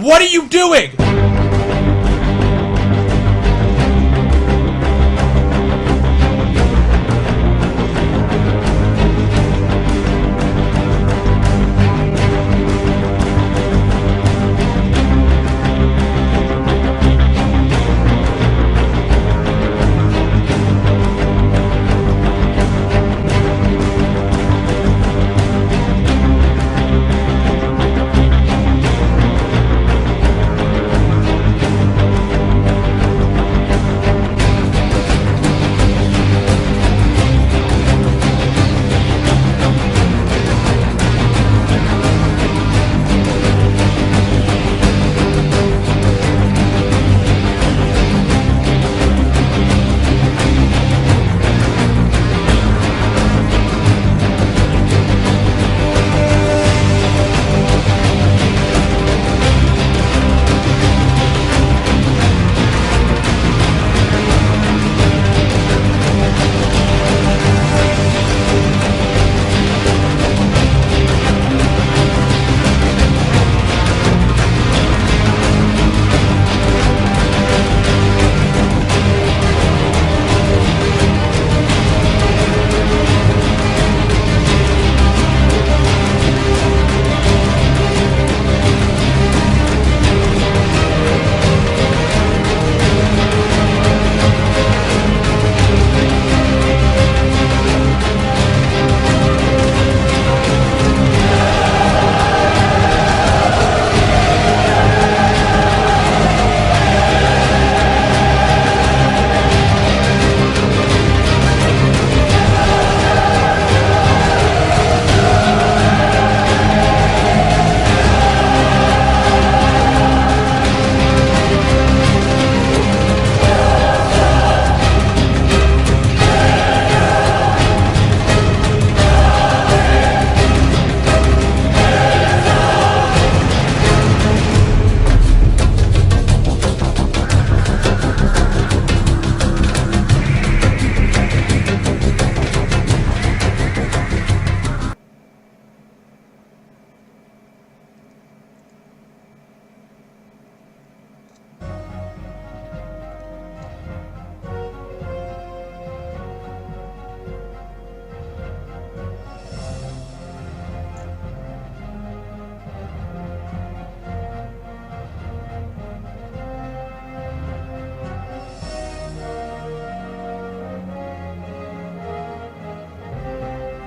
What are you doing?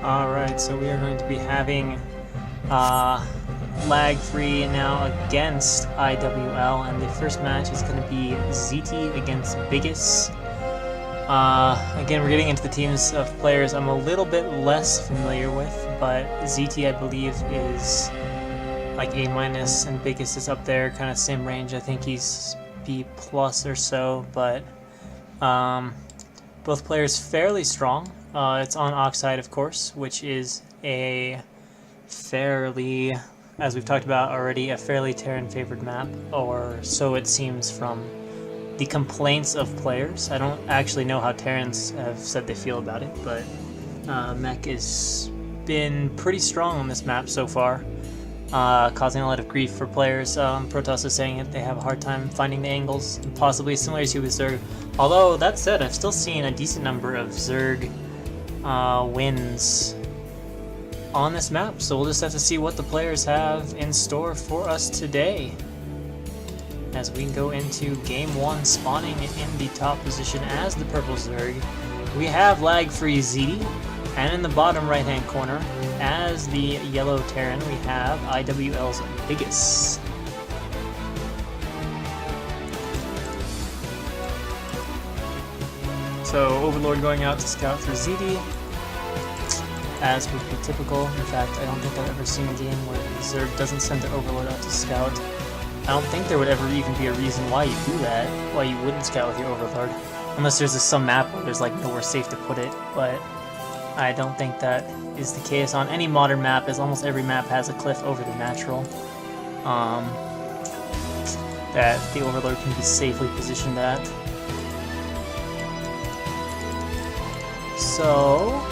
Alright, so we are going to be having LagFree now against iWL, and the first match is going to be ZT against Biggest. Again, we're getting into the teams of players I'm a little bit less familiar with, but ZT, I believe, is like A-, and Biggest is up there, kind of same range. I think he's B+ or so, but both players fairly strong. It's on Oxide, of course, which is a fairly, as we've talked about already, a fairly Terran-favored map, or so it seems from the complaints of players. I don't actually know how Terrans have said they feel about it, but Mech has been pretty strong on this map so far, causing a lot of grief for players. Protoss is saying that they have a hard time finding the angles, possibly similar to with Zerg. Although, that said, I've still seen a decent number of Zerg wins on this map, so we'll just have to see what the players have in store for us today as we go into game 1, spawning in the top position as the purple Zerg. We have LagFree ZT, and in the bottom right hand corner as the yellow Terran we have iWL's Biggest. So Overlord going out to scout for ZT, as would be typical. In fact, I don't think I've ever seen a game where Zerg doesn't send their Overlord out to scout. I don't think there would ever even be a reason why you do that, why you wouldn't scout with your Overlord. Unless there's some map where there's like nowhere safe to put it, but I don't think that is the case on any modern map, as almost every map has a cliff over the natural. That the Overlord can be safely positioned at. So,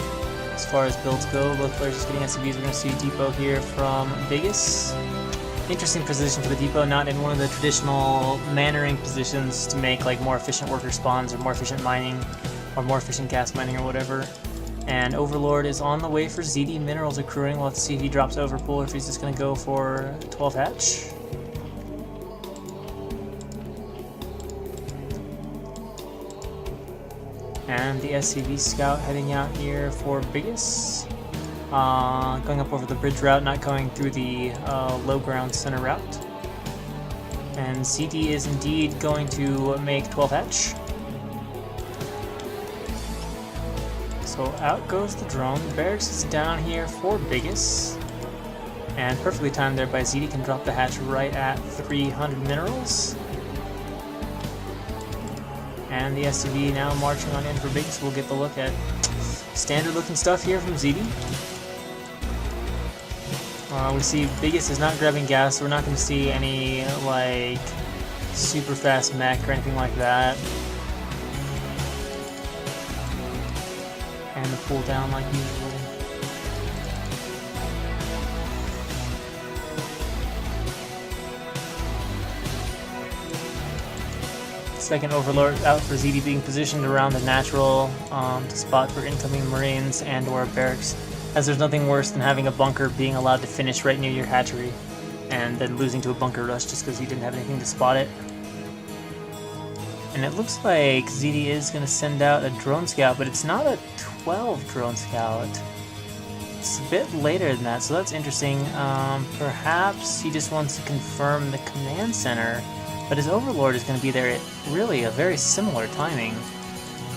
as far as builds go, both players just getting SCVs. We're going to see Depot here from Biggest. Interesting position for the depot, not in one of the traditional mannering positions to make like more efficient worker spawns or more efficient mining or more efficient gas mining or whatever. And Overlord is on the way for ZD. Minerals accruing. We'll have to see if he drops Overpool or if he's just going to go for 12 hatch. And the SCV Scout heading out here for Biggest. Going up over the bridge route, not going through the low ground center route. And ZD is indeed going to make 12 hatch. So out goes the drone. Barracks is down here for Biggest. And perfectly timed there by ZD, can drop the hatch right at 300 minerals. And the SCV now marching on in for Biggest. We'll get the look at standard looking stuff here from ZD. We see Biggest is not grabbing gas, so we're not going to see any like super fast mech or anything like that. And the pull down like usual. Second Overlord out for ZD, being positioned around the natural to spot for incoming Marines and or barracks, as there's nothing worse than having a bunker being allowed to finish right near your hatchery and then losing to a bunker rush just because you didn't have anything to spot it. And it looks like ZD is going to send out a drone scout, but it's not a 12 drone scout. It's a bit later than that, so that's interesting. Perhaps he just wants to confirm the command center, but his Overlord is going to be there at really a very similar timing.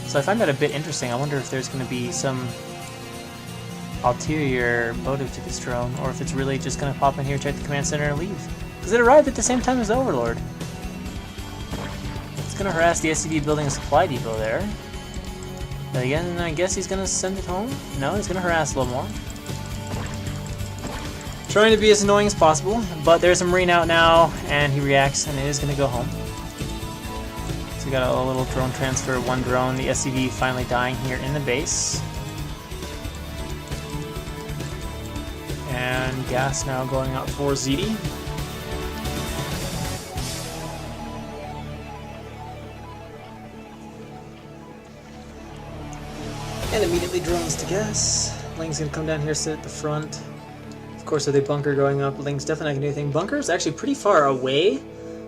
So I find that a bit interesting. I wonder if there's going to be some ulterior motive to this drone, or if it's really just going to pop in here, check the command center, and leave. Because it arrived at the same time as the Overlord. It's going to harass the SCV building a supply depot there. But again, I guess he's going to send it home? No, he's going to harass a little more. Trying to be as annoying as possible, but there's a Marine out now, and he reacts, and it is going to go home. So we got a little drone transfer, one drone, the SCV finally dying here in the base. And gas now going out for ZD. And immediately drones to gas. Ling's going to come down here, sit at the front. Of course, with a bunker going up, Ling's definitely not going to do anything. Bunker is actually pretty far away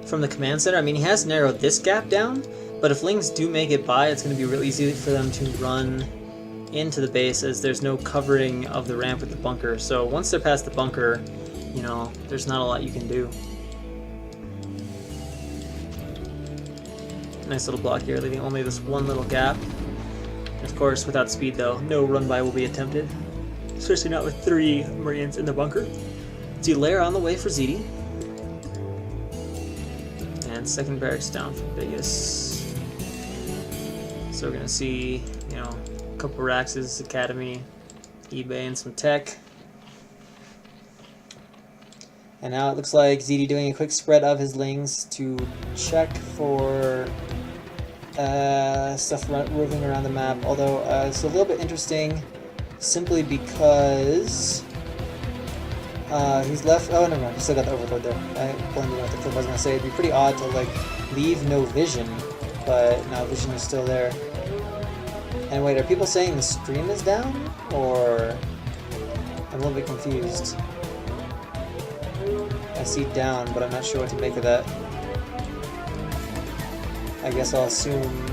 from the command center. I mean, he has narrowed this gap down, but if Lings do make it by, it's going to be real easy for them to run into the base, as there's no covering of the ramp with the bunker. So once they're past the bunker, you know, there's not a lot you can do. Nice little block here, leaving only this one little gap. Of course, without speed though, no run-by will be attempted. Especially not with 3 Marines in the bunker. See Lair on the way for ZD. And second barracks down for Biggest. So we're gonna see, you know, a couple Raxes, Academy, eBay, and some tech. And now it looks like ZD doing a quick spread of his Lings to check for stuff roving around the map, although it's a little bit interesting simply because he's left. Oh, never mind, he still got the Overlord there. I blended with the clip. I was going to say it'd be pretty odd to like leave no vision, but no, vision is still there. And wait, are people saying the stream is down, or I'm a little bit confused? I see down, but I'm not sure what to make of that. I guess I'll assume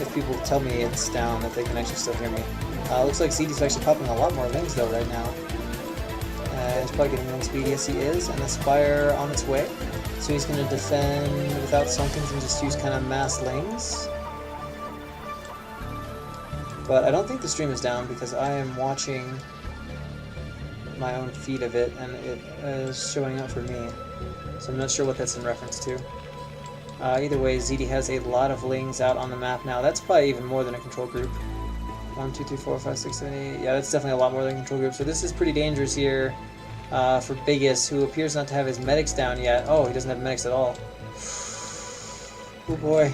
if people tell me it's down that they can actually still hear me. Looks like ZD's actually popping a lot more Lings though right now. He's probably getting wing speed, yes he is, and the Spire on its way. So he's going to defend without Sunkens and just use kind of mass Lings. But I don't think the stream is down because I am watching my own feed of it and it is showing up for me. So I'm not sure what that's in reference to. Either way, ZD has a lot of Lings out on the map now. That's probably even more than a control group. 1, 2, 3, 4, 5, 6, 7, 8. Yeah, that's definitely a lot more than a control group. So this is pretty dangerous here for Biggest, who appears not to have his medics down yet. Oh, he doesn't have medics at all. Oh boy.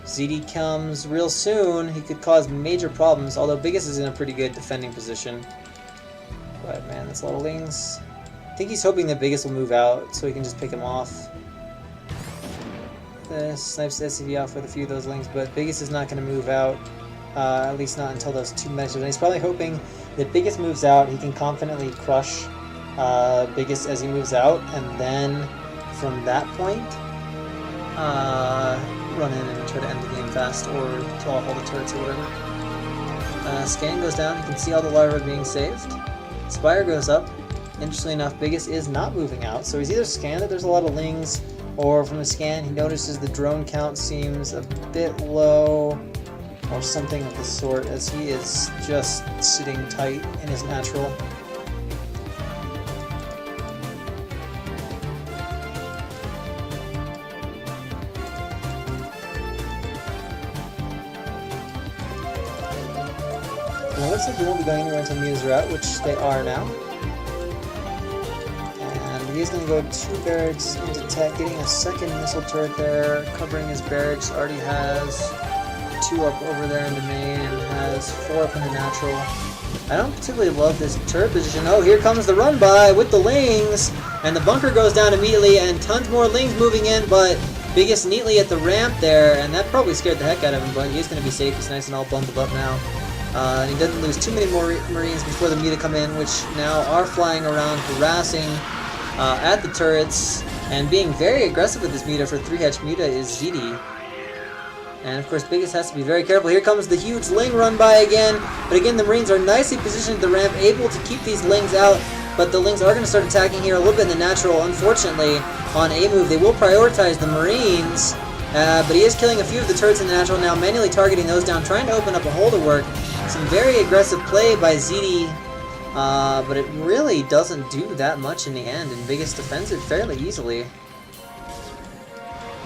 ZD comes real soon. He could cause major problems, although Biggest is in a pretty good defending position. But man, that's a lot of Lings. I think he's hoping that Biggest will move out so he can just pick him off. Snipes the SCV off with a few of those lings, but Biggest is not going to move out, at least not until those 2 matches. And he's probably hoping that Biggest moves out, he can confidently crush Biggest as he moves out, and then from that point, run in and try to end the game fast, or kill off all the turrets or whatever. Scan goes down, you can see all the larvae being saved. Spire goes up. Interestingly enough, Biggest is not moving out, so he's either scanned that there's a lot of lings, or from a scan he notices the drone count seems a bit low, or something of the sort, as he is just sitting tight in his natural. Well, it looks like he won't be going anywhere until Muta's are out, which they are now. He's going to go 2 barracks into tech, getting a second missile turret there, covering his barracks. Already has 2 up over there in the main, and has 4 up in the natural. I don't particularly love this turret position. Oh, here comes the run by with the lings, and the bunker goes down immediately, and tons more lings moving in, but Biggest neatly at the ramp there, and that probably scared the heck out of him, but he's going to be safe. He's nice and all bundled up now. And he doesn't lose too many more Marines before the Muta come in, which now are flying around, harassing at the turrets, and being very aggressive with this Muta for 3-hatch Muta is ZD. And of course Biggest has to be very careful. Here comes the huge ling run by again, but again the Marines are nicely positioned at the ramp, able to keep these lings out, but the lings are going to start attacking here a little bit in the natural. Unfortunately, on a move they will prioritize the Marines, but he is killing a few of the turrets in the natural now, manually targeting those down, trying to open up a hole to work. Some very aggressive play by ZD. But it really doesn't do that much in the end, and Biggest defends it fairly easily.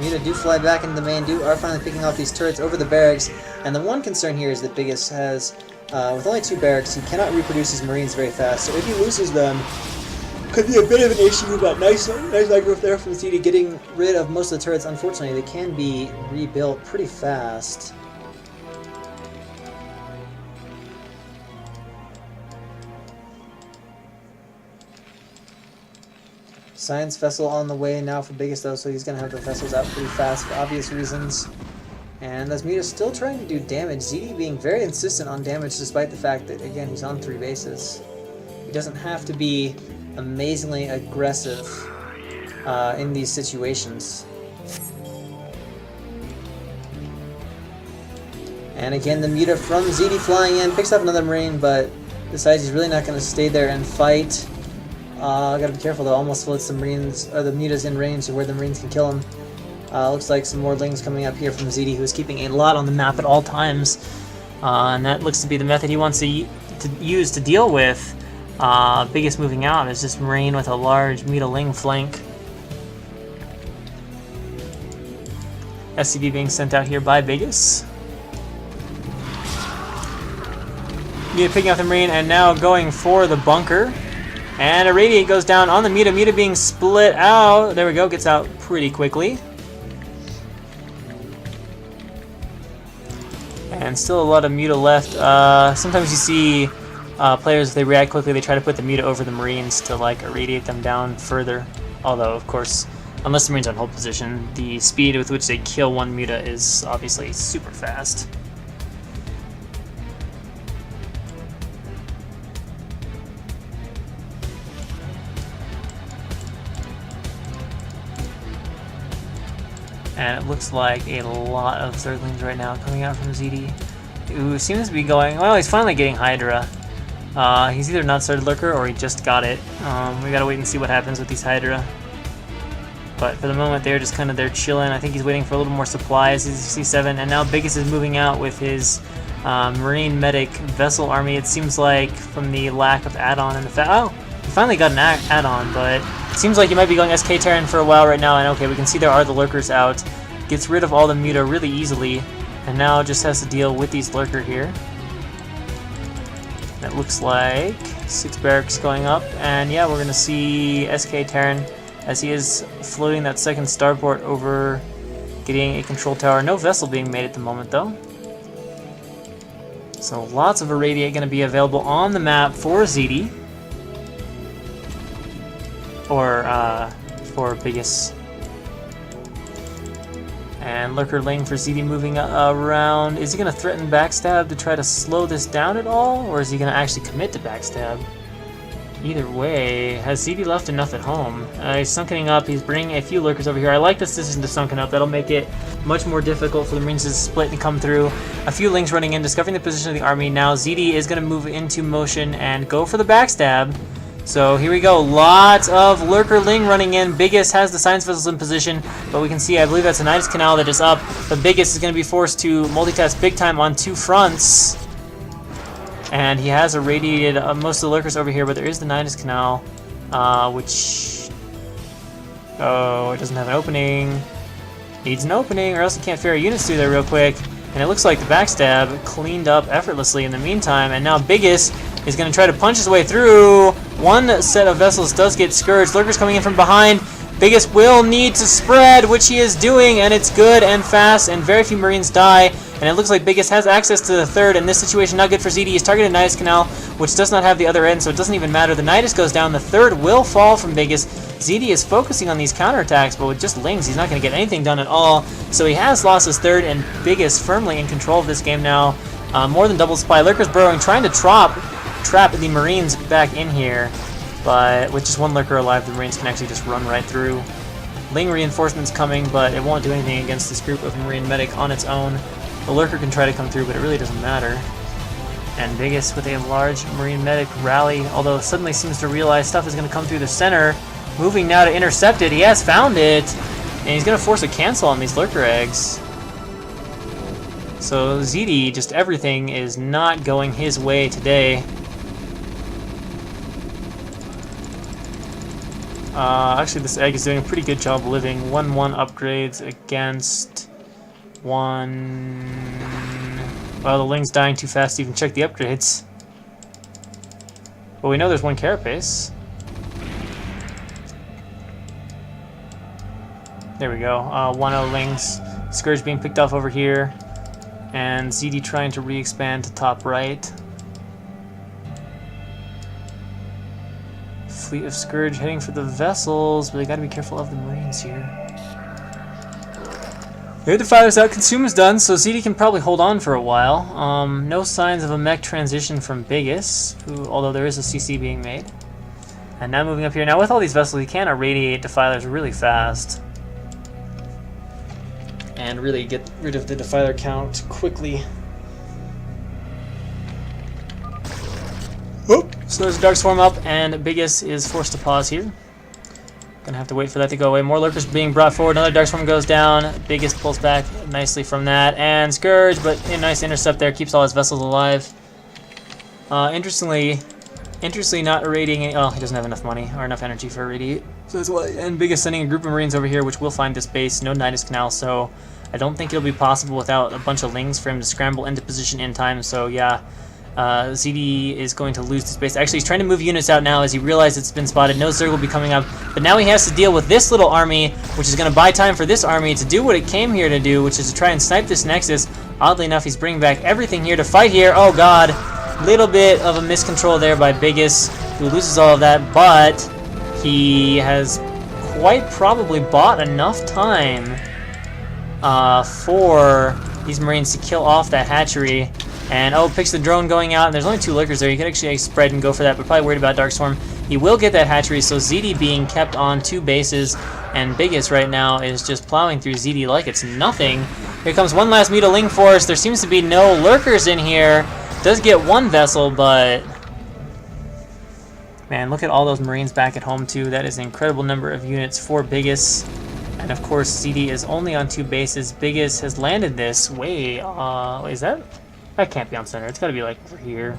Muta do fly back into the main, are finally picking off these turrets over the barracks, and the one concern here is that Biggest has, with only 2 barracks, he cannot reproduce his Marines very fast, so if he loses them, could be a bit of an issue, but nice aggro there from ZD getting rid of most of the turrets. Unfortunately, they can be rebuilt pretty fast. Science vessel on the way now for Biggest though, so he's going to have the vessels out pretty fast for obvious reasons. And as Muta's still trying to do damage, ZD being very insistent on damage despite the fact that, again, he's on 3 bases. He doesn't have to be amazingly aggressive in these situations. And again, the Muta from ZD flying in, picks up another Marine, but decides he's really not going to stay there and fight. Gotta be careful though, almost lets the Marines, or the Mutas in range to where the Marines can kill him. Looks like some more lings coming up here from ZD, who is keeping a lot on the map at all times. And that looks to be the method he wants to use to deal with Biggest moving out, is this Marine with a large Muta ling flank. SCV being sent out here by Biggest. Muta picking up the Marine, and now going for the bunker. And a Radiate goes down on the Muta. Muta being split out. There we go, gets out pretty quickly. And still a lot of Muta left. Sometimes you see players, if they react quickly, they try to put the Muta over the Marines to like irradiate them down further. Although, of course, unless the Marines are in hold position, the speed with which they kill one Muta is obviously super fast. And it looks like a lot of Zerglings right now coming out from ZD, who seems to be going, well, he's finally getting Hydra. He's either not started Lurker or he just got it. We gotta wait and see what happens with these Hydra. But for the moment, they're just kind of there chilling. I think he's waiting for a little more supplies. He's C7, and now Biggest is moving out with his Marine Medic Vessel Army. It seems like from the lack of add-on and the fact, oh, he finally got an add-on, but it seems like he might be going SK Terran for a while right now. And okay, we can see there are the Lurkers out. Gets rid of all the Muta really easily, and now just has to deal with these Lurker here. It looks like 6 barracks going up, and yeah, we're going to see SK Terran as he is floating that second starport over, getting a control tower. No vessel being made at the moment though. So lots of Irradiate going to be available on the map for ZD. or for Biggest. And Lurker Ling for ZD moving around. Is he going to threaten backstab to try to slow this down at all? Or is he going to actually commit to backstab? Either way, has ZD left enough at home? He's sunkening up. He's bringing a few Lurkers over here. I like this decision to sunken up. That'll make it much more difficult for the Marines to split and come through. A few Lings running in, discovering the position of the army. Now ZD is going to move into motion and go for the backstab. So here we go, lots of Lurker Ling running in. Biggest has the science vessels in position, but we can see, I believe that's a Nidus Canal that is up. But Biggest is going to be forced to multitask big time on 2 fronts. And he has irradiated most of the Lurkers over here, but there is the Nidus Canal, which... Oh, it doesn't have an opening. Needs an opening, or else he can't ferry units through there real quick. And it looks like the backstab cleaned up effortlessly in the meantime, and now Biggest is going to try to punch his way through. One set of vessels does get scourged. Lurkers coming in from behind. Biggest will need to spread, which he is doing, and it's good and fast, and very few Marines die. And it looks like Biggest has access to the third, and this situation not good for ZD. He's targeted Nidus Canal, which does not have the other end, so it doesn't even matter. The Nidus goes down. The third will fall from Biggest. ZD is focusing on these counterattacks, but with just Lings, he's not going to get anything done at all. So he has lost his third, and Biggest firmly in control of this game now. More than double supply. Lurkers burrowing, trying to trap the Marines back in here. But with just one Lurker alive, the Marines can actually just run right through. Ling reinforcements coming, but it won't do anything against this group of Marine medic on its own. The Lurker can try to come through, but it really doesn't matter. And Biggest with a large Marine medic rally, although suddenly seems to realize stuff is going to come through the center. Moving now to intercept it. He has found it, and he's going to force a cancel on these Lurker eggs. So ZD, just everything is not going his way today. Actually, this egg is doing a pretty good job living. 1-1 upgrades against 1... Well, the Ling's dying too fast to even check the upgrades. But we know there's 1 carapace. There we go. 1-0 Lings. Scourge being picked off over here. And ZD trying to re-expand to top right. Fleet of Scourge heading for the vessels, but they gotta be careful of the Marines here. Air Defiler's out, Consume is done, so ZD can probably hold on for a while. No signs of a mech transition from Biggest, although there is a CC being made. And now moving up here. Now with all these vessels, you can irradiate Defilers really fast. And really get rid of the Defiler count quickly. Whoop. So there's a Dark Swarm up, and Biggest is forced to pause here. Gonna have to wait for that to go away. More Lurkers being brought forward. Another Dark Swarm goes down. Biggest pulls back nicely from that. And Scourge, but a nice intercept there. Keeps all his vessels alive. Interestingly not irradiating. Oh, he doesn't have enough money or enough energy for irradiate. So that's why. And Biggest sending a group of Marines over here, which will find this base. No Nidus Canal, so I don't think it'll be possible without a bunch of Lings for him to scramble into position in time. So yeah. ZD is going to lose this base. Actually, he's trying to move units out now as he realizes it's been spotted. No Zerg will be coming up. But now he has to deal with this little army, which is going to buy time for this army to do what it came here to do, which is to try and snipe this Nexus. Oddly enough, he's bringing back everything here to fight here. Oh, God. Little bit of a miscontrol there by Biggest, who loses all of that. But he has quite probably bought enough time for these Marines to kill off that hatchery. And oh, picks the drone going out, and there's only 2 Lurkers there. You could actually spread and go for that, but probably worried about Dark Swarm. He will get that hatchery, so ZD being kept on 2 bases, and Biggest right now is just plowing through ZD like it's nothing. Here comes one last Mutaling Force. There seems to be no Lurkers in here. Does get 1 vessel, but... Man, look at all those Marines back at home, too. That is an incredible number of units for Biggest. And of course, ZD is only on 2 bases. Biggest has landed this way... is that... That can't be on center. It's got to be like over here.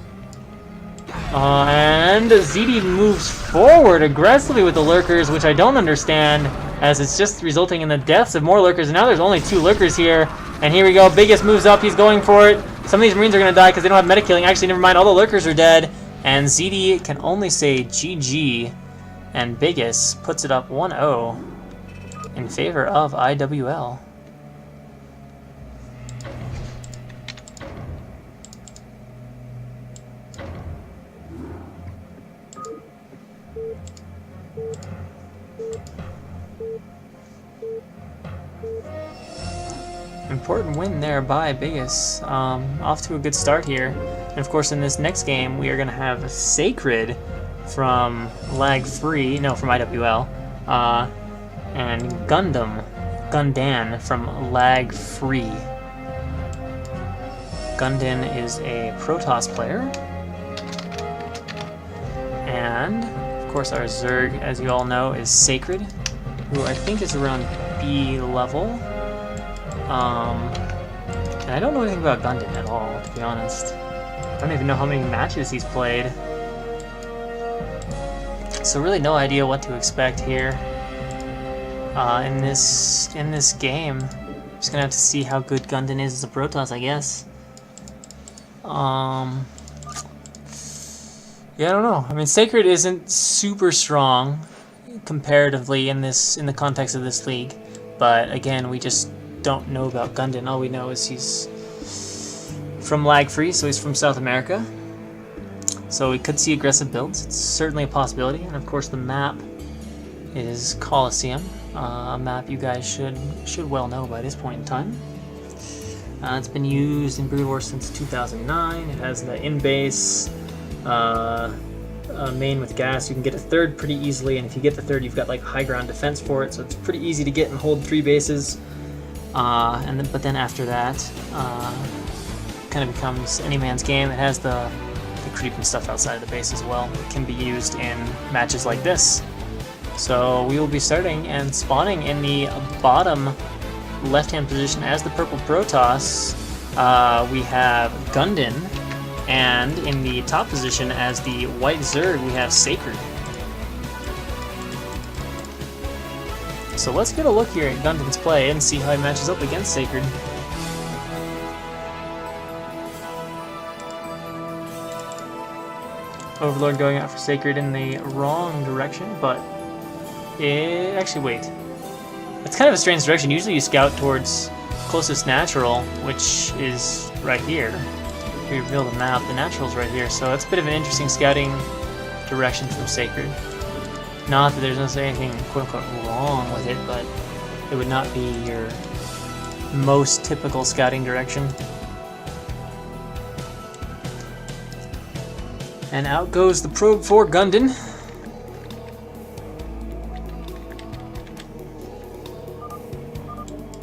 And ZD moves forward aggressively with the Lurkers, which I don't understand, as it's just resulting in the deaths of more Lurkers. And now there's only 2 Lurkers here. And here we go. Biggest moves up. He's going for it. Some of these Marines are going to die because they don't have meta killing. Actually, never mind. All the Lurkers are dead. And ZD can only say GG. And Biggest puts it up 1-0 in favor of iWL. important win there by Biggest. Off to a good start here. And of course, in this next game, we are going to have Sacred from LagFree, no, from iWL, and Gundan from LagFree. Gundan is a Protoss player. And, of course, our Zerg, as you all know, is Sacred, who I think is around B level. And I don't know anything about Gundan at all, to be honest. I don't even know how many matches he's played. So really no idea what to expect here in this game. Just gonna have to see how good Gundan is as a Protoss, I guess. Yeah, I don't know. I mean, Sacred isn't super strong comparatively in the context of this league, but again, we just don't know about Gundan. All we know is he's from LagFree, so he's from South America. So we could see aggressive builds. It's certainly a possibility. And of course, the map is Coliseum, a map you guys should well know by this point in time. It's been used in Brood War since 2009. It has the in-base main with gas. You can get a third pretty easily, and if you get the third, you've got like high ground defense for it. So it's pretty easy to get and hold 3 bases. But then after that, kind of becomes any man's game. It has the creep and stuff outside of the base as well. It can be used in matches like this. So we will be starting and spawning in the bottom left-hand position as the purple Protoss. We have Gundan, and in the top position as the white Zerg, we have Sacred. So let's get a look here at Gundan's play and see how he matches up against Sacred. Overlord going out for Sacred in the wrong direction, but actually, wait. That's kind of a strange direction. Usually you scout towards closest natural, which is right here. If you reveal the map, the natural's right here, so it's a bit of an interesting scouting direction from Sacred. Not that there's necessarily anything quote-unquote wrong with it, but it would not be your most typical scouting direction. And out goes the probe for Gundan.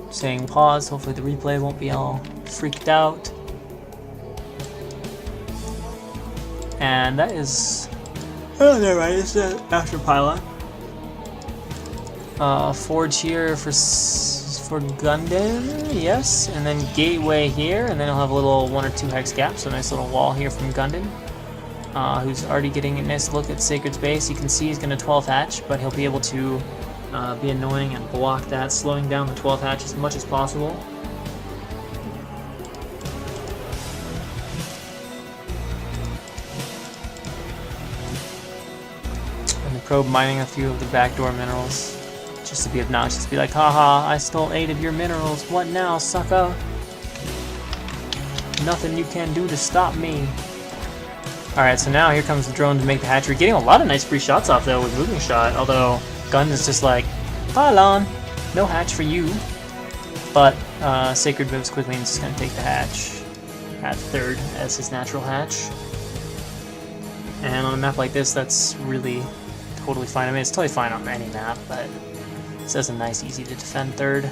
Saying pause, hopefully the replay won't be all freaked out. And that is... oh, never mind, it's after pylon. Forge here for Gundan, yes, and then gateway here, and then he'll have a little 1 or 2 hex gap, so a nice little wall here from Gundan. Who's already getting a nice look at Sacred's base. You can see he's going to 12 hatch, but he'll be able to be annoying and block that, slowing down the 12 hatch as much as possible. And the probe mining a few of the backdoor minerals, just to be obnoxious, be like, haha, I stole 8 of your minerals, what now, sucker? Nothing you can do to stop me. Alright, so now here comes the drone to make the hatchery. Getting a lot of nice free shots off though with moving shot, although Gun is just like, pylon, no hatch for you. But Sacred moves quickly and just gonna take the hatch at third as his natural hatch. And on a map like this, that's really totally fine. I mean, it's totally fine on any map, but this is a nice, easy to defend third.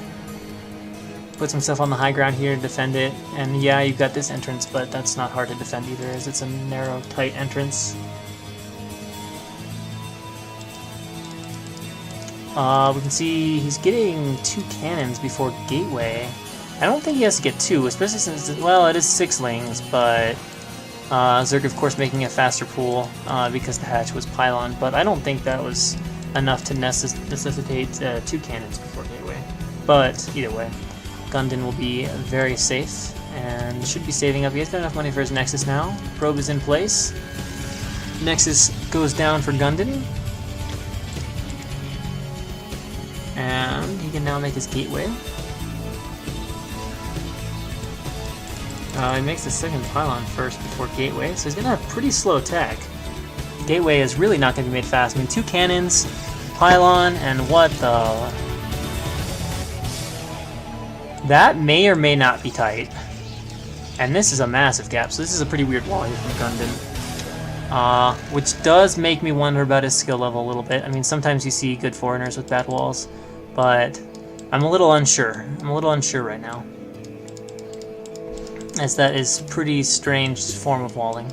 Puts himself on the high ground here to defend it, and yeah, you've got this entrance, but that's not hard to defend either, as it's a narrow, tight entrance. We can see he's getting 2 cannons before gateway. I don't think he has to get 2, especially since, well, it is 6-lings, but Zerg, of course, making a faster pool because the hatch was pylon, but I don't think that was enough to necessitate 2 cannons before gateway. But either way, Gundan will be very safe and should be saving up. He has got enough money for his Nexus now. Probe is in place. Nexus goes down for Gundan. And he can now make his gateway. He makes the second pylon first before gateway, so he's going to have pretty slow tech. Gateway is really not going to be made fast. I mean, 2 cannons, pylon, and what the... That may or may not be tight. And this is a massive gap, so this is a pretty weird wall here from Gundin. Which does make me wonder about his skill level a little bit. I mean, sometimes you see good foreigners with bad walls, but I'm a little unsure. I'm a little unsure right now, as that is pretty strange form of walling.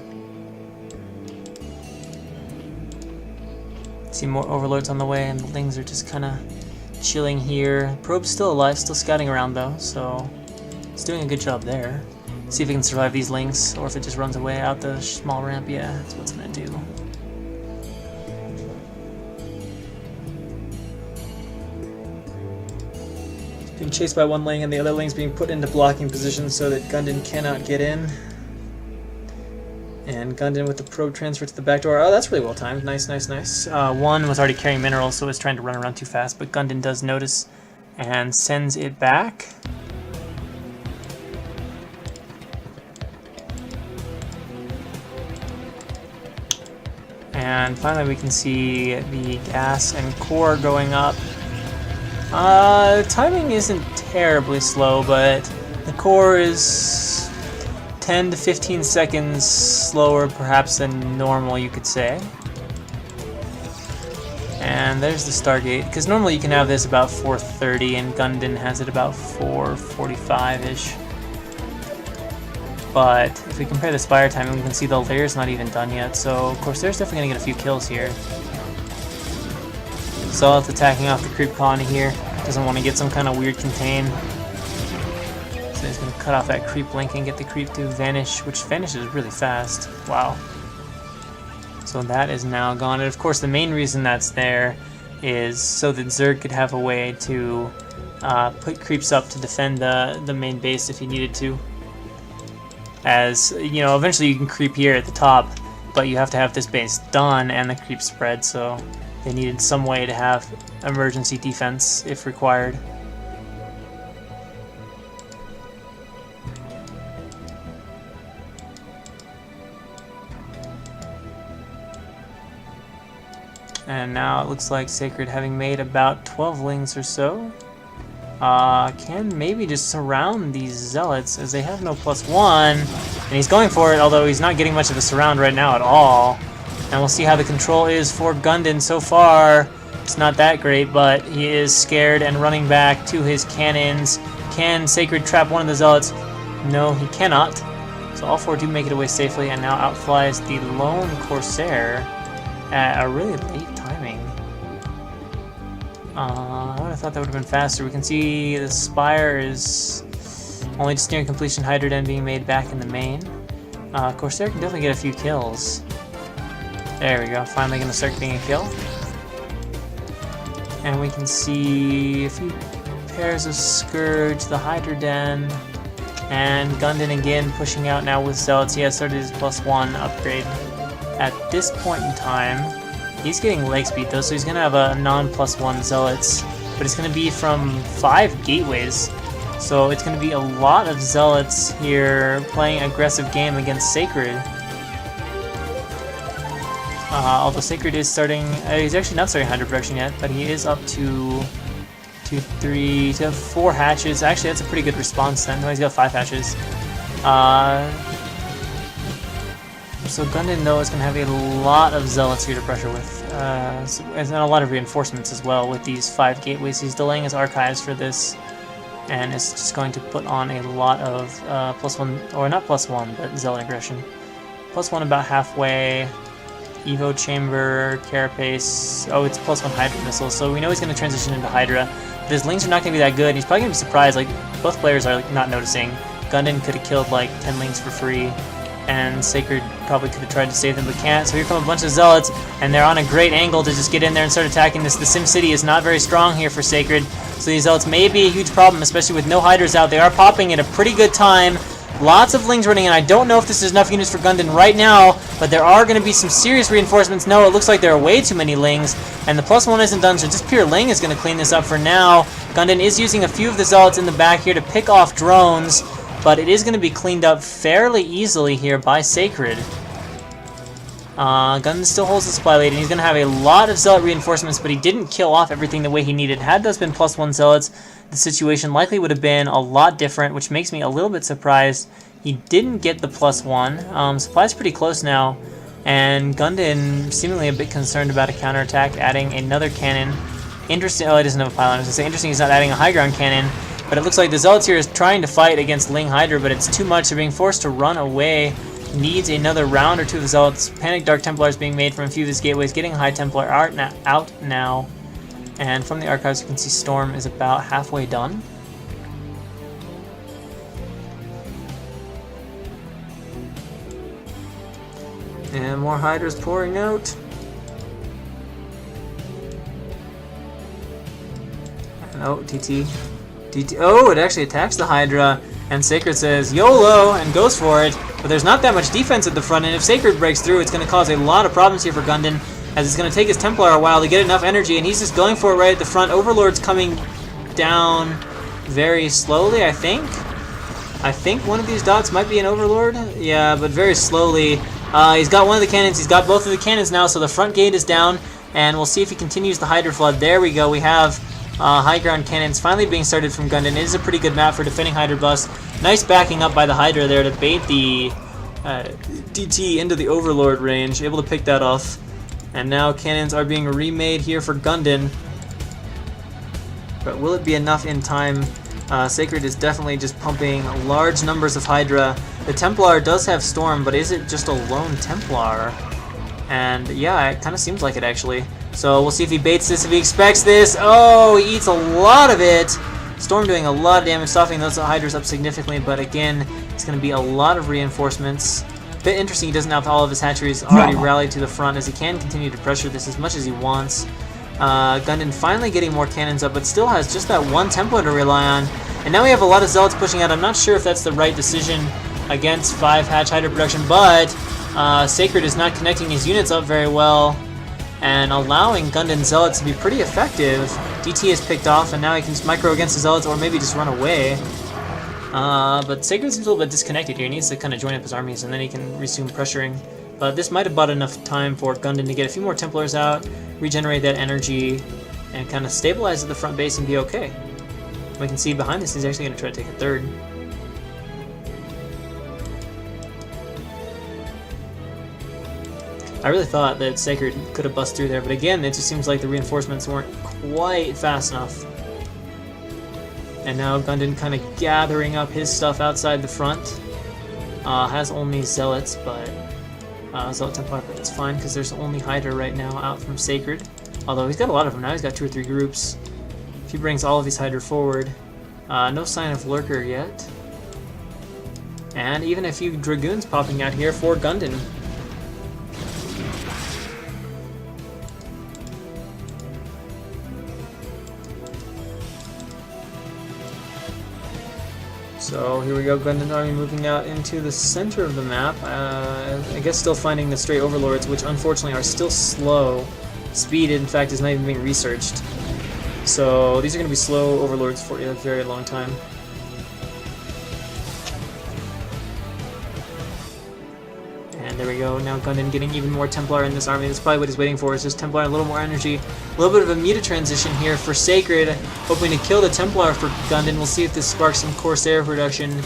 See more overlords on the way, and the Lings are just kind of chilling here. Probe's still alive, still scouting around though, so it's doing a good job there. See if it can survive these Lings, or if it just runs away out the small ramp. Yeah, that's what it's gonna do. It's being chased by one Ling, and the other Ling's being put into blocking position so that Gundin cannot get in. And Gundin with the probe transfer to the back door. Oh, that's really well timed. Nice, nice, nice. One was already carrying minerals, so it was trying to run around too fast, but Gundin does notice and sends it back. And finally we can see the gas and core going up. Timing isn't terribly slow, but the core is 10 to 15 seconds slower perhaps than normal, you could say. And there's the Stargate, because normally you can have this about 4:30 and Gundin has it about 4:45-ish. But if we compare the Spire timing, we can see the layer's not even done yet, so of course there's definitely going to get a few kills here. Zealot's attacking off the creep colony here, doesn't want to get some kind of weird contain. So he's going to cut off that creep link and get the creep to vanish, which vanishes really fast. Wow. So that is now gone, and of course the main reason that's there is so that Zerg could have a way to put creeps up to defend the main base if he needed to. As, you know, eventually you can creep here at the top, but you have to have this base done and the creep spread, so they needed some way to have emergency defense if required. And now it looks like Sacred, having made about 12 Lings or so, can maybe just surround these Zealots, as they have no +1, and he's going for it, although he's not getting much of a surround right now at all. And we'll see how the control is for Gundin so far. It's not that great, but he is scared and running back to his cannons. Can Sacred trap one of the Zealots? No, he cannot. So all four do make it away safely, and now outflies the lone Corsair at a really late timing. I would have thought that would have been faster. We can see the Spire is only just nearing completion, Hydra Den being made back in the main. Corsair can definitely get a few kills. There we go, finally going to start getting a kill. And we can see a few pairs of Scourge, the Hydra Den, and Gundin again pushing out now with Zealots. He has started his +1 upgrade. At this point in time, he's getting leg speed though, so he's going to have a non-+1 Zealots, but it's going to be from 5 gateways. So it's going to be a lot of Zealots here playing aggressive game against Sacred. Although Sacred is starting, he's actually not starting Hydra production yet, but he is up to 3 to 4 hatches. Actually, that's a pretty good response then. No, he's got 5 hatches. So Gundin, though, is going to have a lot of Zealots here to pressure with, and a lot of reinforcements as well with these 5 gateways. He's delaying his archives for this, and it's just going to put on a lot of +1, or not +1, but Zealot aggression. +1 about halfway. Evo Chamber, Carapace. Oh, it's +1 Hydra missiles, so we know he's going to transition into Hydra. But his Lings are not going to be that good, and he's probably going to be surprised. Like, both players are not noticing. Gundin could have killed like 10 Lings for free, and Sacred probably could have tried to save them, but can't. So here come a bunch of Zealots, and they're on a great angle to just get in there and start attacking this. The SimCity is not very strong here for Sacred, so these Zealots may be a huge problem, especially with no Hydras out. They are popping at a pretty good time. Lots of Lings running in. I don't know if this is enough units for Gundin right now, but there are going to be some serious reinforcements. No, it looks like there are way too many Lings, and the +1 isn't done, so just pure Ling is going to clean this up for now. Gundin is using a few of the Zealots in the back here to pick off drones, but it is going to be cleaned up fairly easily here by Sacred. Gundam still holds the supply lead, and he's going to have a lot of Zealot reinforcements, but he didn't kill off everything the way he needed. Had those been +1 Zealots, the situation likely would have been a lot different, which makes me a little bit surprised he didn't get the +1. Supply's pretty close now, and Gundam seemingly a bit concerned about a counterattack, adding another cannon. Interesting. Oh, he doesn't have a pylon. I was going to say, interesting he's not adding a high ground cannon, but it looks like the Zealots here is trying to fight against Ling Hydra, but it's too much. They're being forced to run away. Needs another round or two of the Zealots. Panic Dark Templars being made from a few of his gateways, getting High Templar out now. And from the archives, you can see Storm is about halfway done. And more Hydras pouring out. And oh, TT. Oh, it actually attacks the Hydra. And Sacred says YOLO and goes for it. But there's not that much defense at the front, and if Sacred breaks through, it's going to cause a lot of problems here for Gundam, as it's going to take his Templar a while to get enough energy, and he's just going for it right at the front. Overlord's coming down very slowly, I think. I think one of these dots might be an Overlord. Yeah, but very slowly. He's got one of the cannons. He's got both of the cannons now, so the front gate is down, and we'll see if he continues the Hydra Flood. There we go. We have high ground cannons finally being started from Gundam. It is a pretty good map for defending Hydra Bus. Nice backing up by the Hydra there to bait the DT into the Overlord range. Able to pick that off. And now cannons are being remade here for Gundam. But will it be enough in time? Sacred is definitely just pumping large numbers of Hydra. The Templar does have Storm, but is it just a lone Templar? And yeah, it kind of seems like it actually. So we'll see if he baits this, if he expects this. Oh, he eats a lot of it. Storm doing a lot of damage, softening those Hydras up significantly, but again, it's going to be a lot of reinforcements. Bit interesting he doesn't have all of his hatcheries already rallied to the front, as he can continue to pressure this as much as he wants. Gundam finally getting more cannons up, but still has just that one Templar to rely on. And now we have a lot of Zealots pushing out. I'm not sure if that's the right decision against 5 Hatch Hydra production, but Sacred is not connecting his units up very well, and allowing Gundam Zealots to be pretty effective. DT is picked off, and now he can just micro against the Zealots or maybe just run away. But Sacred seems a little bit disconnected here. He needs to kind of join up his armies, and then he can resume pressuring. But this might have bought enough time for Gundam to get a few more Templars out, regenerate that energy, and kind of stabilize at the front base and be okay. We can see behind this he's actually going to try to take a third. I really thought that Sacred could have bust through there, but again, it just seems like the reinforcements weren't quite fast enough. And now Gundam kind of gathering up his stuff outside the front. Has only Zealots, but Zealot Templar, but it's fine because there's only Hydra right now out from Sacred. Although he's got a lot of them now, he's got 2 or 3 groups. If he brings all of his Hydra forward, no sign of Lurker yet. And even a few Dragoons popping out here for Gundam. So here we go, Gundam Army moving out into the center of the map. I guess still finding the stray Overlords, which unfortunately are still slow. Speed, in fact, is not even being researched. So these are going to be slow Overlords for a very long time. And there we go, now Gundam getting even more Templar in this army. That's probably what he's waiting for, is just Templar and a little more energy. A little bit of a meta transition here for Sacred, hoping to kill the Templar for Gundam. We'll see if this sparks some Corsair production.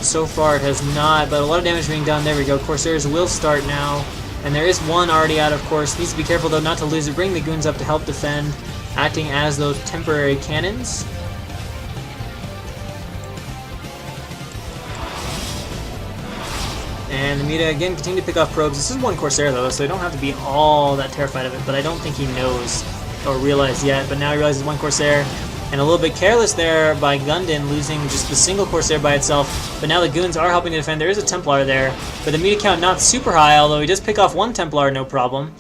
So far it has not, but a lot of damage being done. There we go, Corsairs will start now. And there is one already out, of course. Needs to be careful though not to lose it. Bring the goons up to help defend, acting as those temporary cannons. And the Meta again continue to pick off probes. This is one Corsair though, so they don't have to be all that terrified of it, but I don't think he knows or realized yet. But now he realizes one Corsair, and a little bit careless there by Gundam, losing just the single Corsair by itself. But now the goons are helping to defend. There is a Templar there, but the Meta count not super high, although he does pick off one Templar, no problem.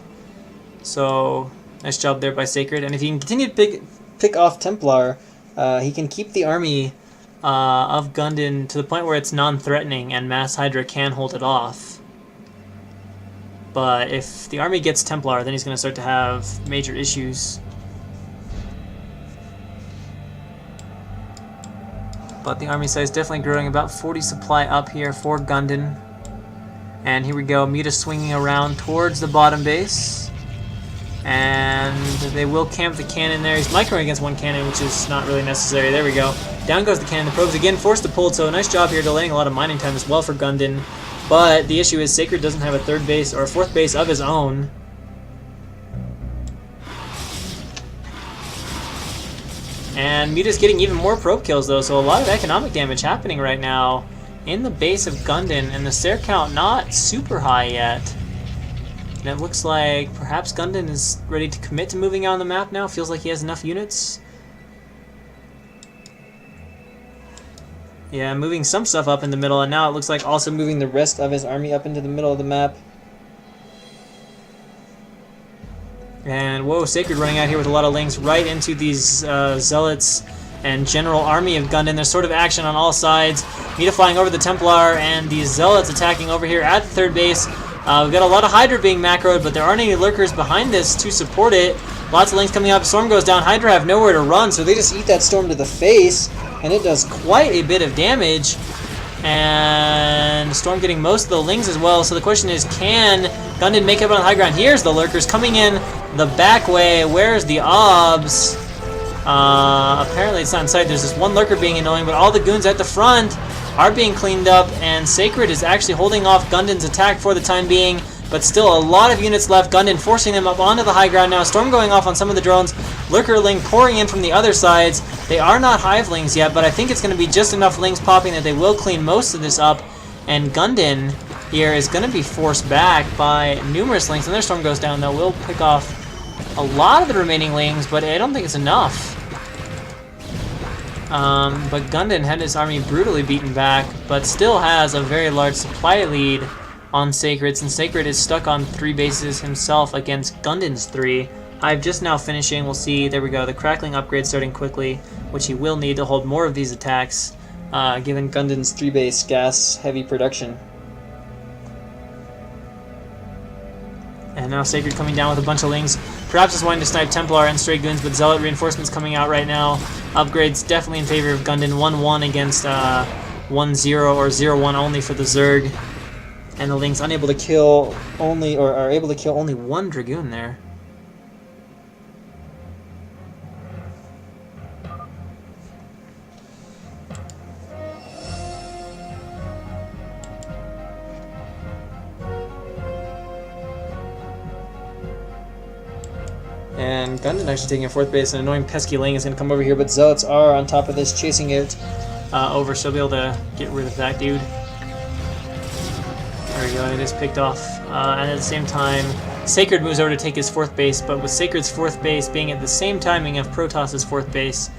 So nice job there by Sacred. And if he can continue to pick off Templar, he can keep the army of Gundam to the point where it's non-threatening and Mass Hydra can hold it off. But if the army gets Templar, then he's going to start to have major issues. But the army size definitely growing, about 40 supply up here for Gundam. And here we go, Muta swinging around towards the bottom base. And they will camp the cannon there. He's microing against one cannon, which is not really necessary. There we go. Down goes the cannon. The probes again forced to pull, so nice job here delaying a lot of mining time as well for Gundin. But the issue is Sacred doesn't have a third base or a fourth base of his own. And Muta's getting even more probe kills though, so a lot of economic damage happening right now in the base of Gundin, and the stair count not super high yet. And it looks like perhaps Gundin is ready to commit to moving out on the map now. Feels like he has enough units. Yeah, moving some stuff up in the middle, and now it looks like also moving the rest of his army up into the middle of the map. And whoa, Sacred running out here with a lot of links right into these Zealots and General Army of Gundin. There's sort of action on all sides. Muta flying over the Templar, and these Zealots attacking over here at the third base. We've got a lot of Hydra being macroed, but there aren't any Lurkers behind this to support it. Lots of links coming up. Storm goes down. Hydra have nowhere to run, so they just eat that Storm to the face, and it does quite a bit of damage. And Storm getting most of the lings as well. So the question is, can Gundin make up on the high ground? Here's the Lurkers coming in the back way. Where's the Obs? Apparently it's not in sight. There's this one Lurker being annoying, but all the goons at the front are being cleaned up, and Sacred is actually holding off Gundin's attack for the time being, but still a lot of units left. Gundin forcing them up onto the high ground now. Storm going off on some of the drones. Lurkerling pouring in from the other sides. They are not Hivelings yet, but I think it's going to be just enough lings popping that they will clean most of this up, and Gundin here is going to be forced back by numerous lings. Another Storm goes down though. We'll pick off a lot of the remaining lings, but I don't think it's enough. But Gundin had his army brutally beaten back, but still has a very large supply lead on Sacred, since Sacred is stuck on 3 bases himself against Gundin's 3. Hive just now finishing. We'll see, there we go, the crackling upgrade starting quickly, which he will need to hold more of these attacks, given Gundin's 3-base gas-heavy production. And now Sacred coming down with a bunch of lings. Perhaps just wanting to snipe Templar and stray goons, but Zealot reinforcements coming out right now. Upgrades definitely in favor of Gundin. 1-1 against 1-0 or 0-1 only for the Zerg. And the lings unable to kill only, or are able to kill only 1 Dragoon there. And Gundin actually taking a 4th base. An annoying pesky ling is going to come over here, but Zealots are on top of this, chasing it over, so they'll be able to get rid of that dude. There we go, it is picked off. And at the same time, Sacred moves over to take his 4th base, but with Sacred's 4th base being at the same timing of Protoss's 4th base,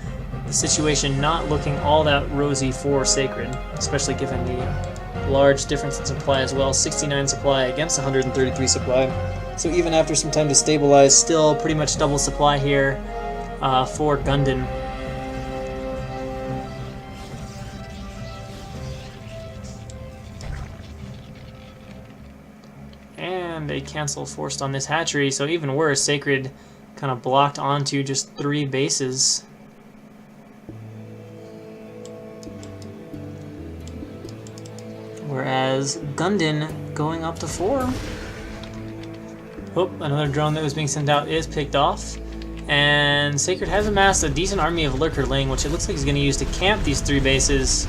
the situation not looking all that rosy for Sacred, especially given the large difference in supply as well. 69 supply against 133 supply. So even after some time to stabilize, still pretty much double supply here for Gundin. And a cancel forced on this hatchery, so even worse, Sacred kind of blocked onto just 3 bases. Whereas Gundin going up to 4. Oh, another drone that was being sent out is picked off. And Sacred has amassed a decent army of Lurkerling, which it looks like he's going to use to camp these 3 bases.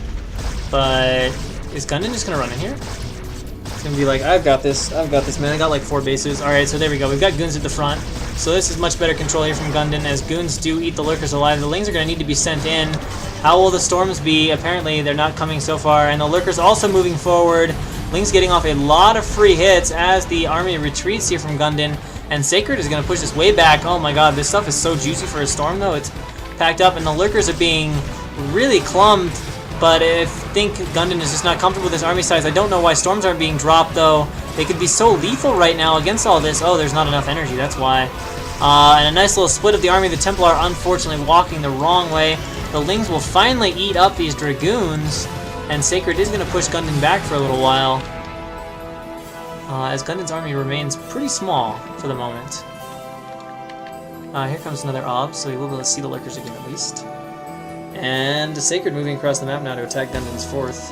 But is Gundin just going to run in here? It's going to be like, I've got this, man. I got like 4 bases. Alright, so there we go. We've got goons at the front. So this is much better control here from Gundin, as goons do eat the Lurkers alive. The lings are going to need to be sent in. How will the storms be? Apparently, they're not coming so far. And the Lurkers also moving forward. Ling's getting off a lot of free hits as the army retreats here from Gundin, and Sacred is going to push this way back. Oh my god, this stuff is so juicy for a storm though. It's packed up, and the Lurkers are being really clumped, but I think Gundin is just not comfortable with his army size. I don't know why storms aren't being dropped though. They could be so lethal right now against all this. Oh, there's not enough energy, that's why. And a nice little split of the army. The Templar unfortunately walking the wrong way. The Lings will finally eat up these Dragoons, and Sacred is going to push Gundin back for a little while, as Gundin's army remains pretty small for the moment. Here comes another Ob, so we will be able to see the Lurkers again at least. And Sacred moving across the map now to attack Gundin's 4th.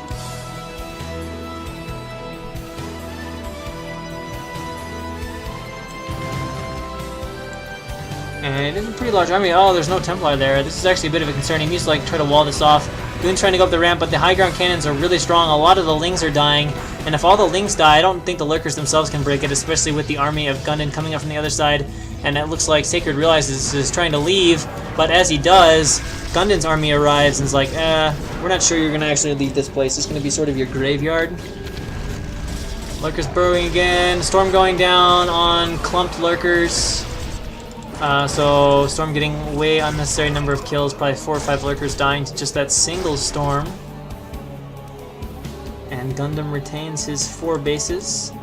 And it is a pretty large army. Oh, there's no Templar there. This is actually a bit of a concern. He needs to like try to wall this off. Goon's trying to go up the ramp, but the high ground cannons are really strong. A lot of the Lings are dying, and if all the Lings die, I don't think the Lurkers themselves can break it, especially with the army of Gundam coming up from the other side. And it looks like Sacred realizes he's trying to leave, but as he does, Gundam's army arrives and is like, we're not sure you're going to actually leave this place. It's going to be sort of your graveyard. Lurkers burrowing again. Storm going down on clumped Lurkers. So Storm getting way unnecessary number of kills, probably 4 or 5 Lurkers dying to just that single Storm. And Gundam retains his 4 bases.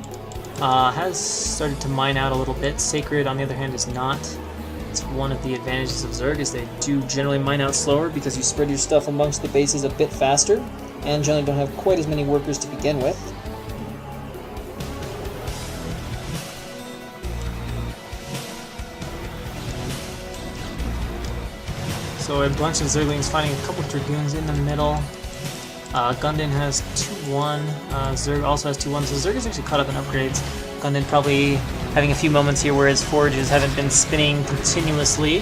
Has started to mine out a little bit. Sacred, on the other hand, is not. It's one of the advantages of Zerg, is they do generally mine out slower because you spread your stuff amongst the bases a bit faster, and generally don't have quite as many workers to begin with. So a bunch of Zerglings fighting a couple of Dragoons in the middle. Gundam has 2-1. Zerg also has 2-1, so Zerg is actually caught up in upgrades. Gundam probably having a few moments here where his forges haven't been spinning continuously.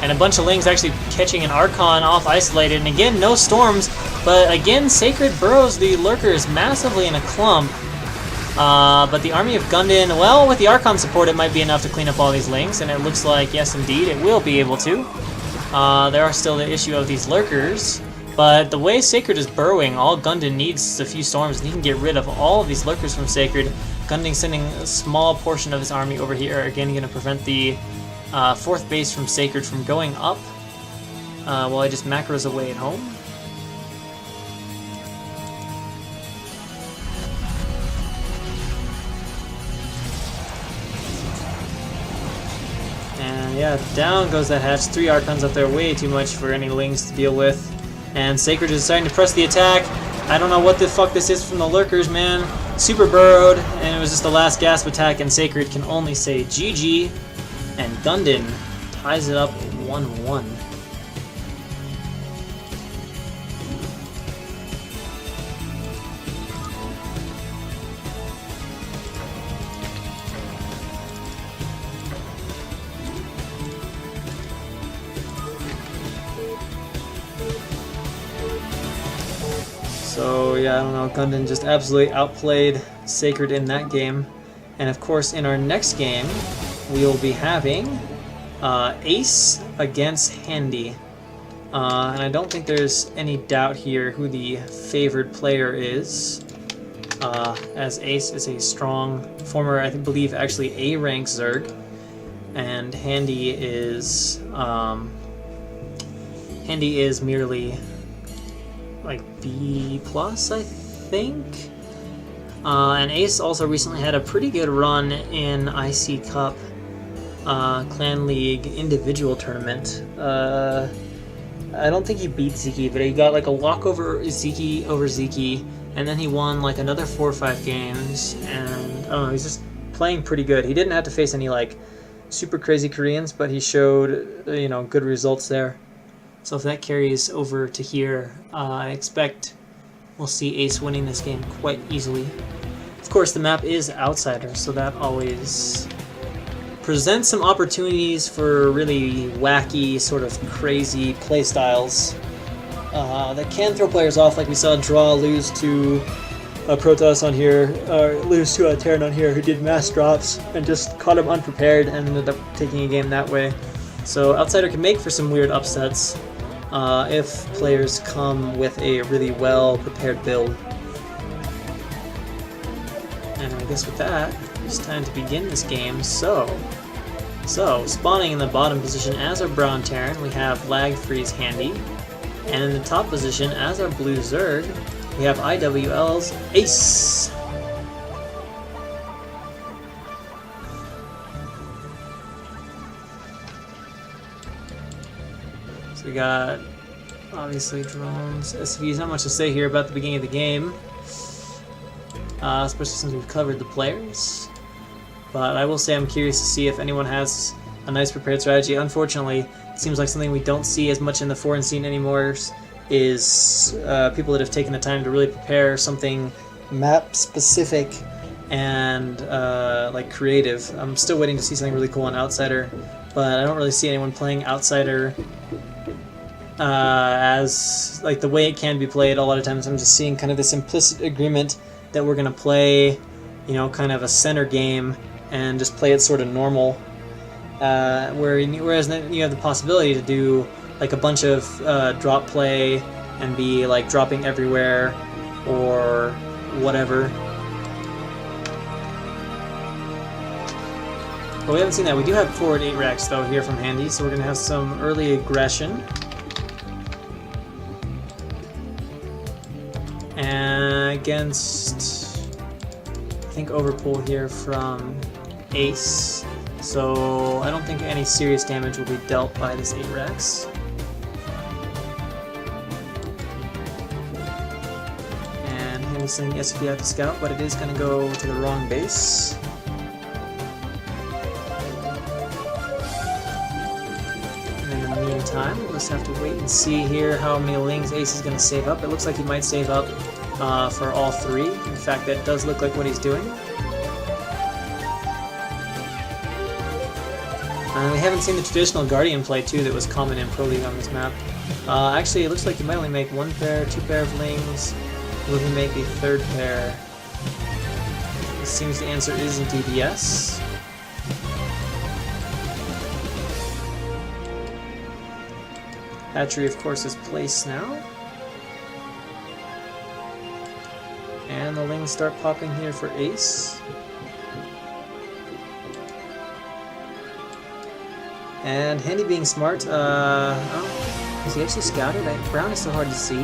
And a bunch of Lings actually catching an Archon off isolated. And again, no storms, but again, Sacred burrows the Lurkers massively in a clump. But the army of Gundam, well, with the Archon support, it might be enough to clean up all these Lings. And it looks like, yes, indeed, it will be able to. There are still the issue of these Lurkers. But the way Sacred is burrowing, all Gundam needs is a few storms, and he can get rid of all of these Lurkers from Sacred. Gundam sending a small portion of his army over here, again going to prevent the 4th base from Sacred from going up, while he just macros away at home. And yeah, down goes that hatch. 3 Archons up there, way too much for any Lings to deal with. And Sacred is deciding to press the attack. I don't know what the fuck this is from the Lurkers, man. Super burrowed, and it was just the last gasp attack, and Sacred can only say GG. And Gundam ties it up 1-1. So yeah, I don't know, Gundam just absolutely outplayed Sacred in that game. And of course, in our next game, we will be having Ace against Handy. And I don't think there's any doubt here who the favored player is, as Ace is a strong former, I believe, actually A-rank Zerg, and Handy is merely like B+, I think. And Ace also recently had a pretty good run in IC Cup Clan League individual tournament. I don't think he beat Ziki, but he got like a walkover Ziki over Ziki, and then he won like another 4 or 5 games, and I don't know, he's just playing pretty good. He didn't have to face any like super crazy Koreans, but he showed, you know, good results there. So if that carries over to here, I expect we'll see Ace winning this game quite easily. Of course, the map is Outsider, so that always presents some opportunities for really wacky, sort of crazy playstyles that can throw players off, like we saw Draw lose to Protoss on here, or lose to Terran on here, who did mass drops and just caught him unprepared and ended up taking a game that way. So Outsider can make for some weird upsets if players come with a really well-prepared build. And I guess with that, it's time to begin this game. So spawning in the bottom position as our Brown Terran, we have LagFree's Handy, and in the top position as our Blue Zerg, we have iWL's Ace. So we got, obviously, drones, SVs, not much to say here about the beginning of the game, especially since we've covered the players. But I will say I'm curious to see if anyone has a nice prepared strategy. Unfortunately, it seems like something we don't see as much in the foreign scene anymore is people that have taken the time to really prepare something map-specific and like creative. I'm still waiting to see something really cool on Outsider. but I don't really see anyone playing Outsider as like the way it can be played. A lot of times I'm just seeing kind of this implicit agreement that we're going to play, you know, kind of a center game and just play it sort of normal. Whereas then you have the possibility to do like a bunch of drop play and be like dropping everywhere or whatever. But we haven't seen that. We do have forward 8 racks though here from Handy, so we're going to have some early aggression. And against, I think, overpull here from Ace. So I don't think any serious damage will be dealt by this 8 racks. And Handy's sending the SB out to scout, but it is going to go to the wrong base. Time. We'll just have to wait and see here how many Lings Ace is going to save up. It looks like he might save up for all 3. In fact, that does look like what he's doing. We haven't seen the traditional Guardian play too that was common in Pro League on this map. Actually, it looks like he might only make 1 pair, 2 pair of Lings. Will he make a 3rd pair? It seems the answer is indeed yes. Hatchery, of course, is placed now. And the Lings start popping here for Ace. And Handy being smart, oh, is he actually scouted? Brown is so hard to see.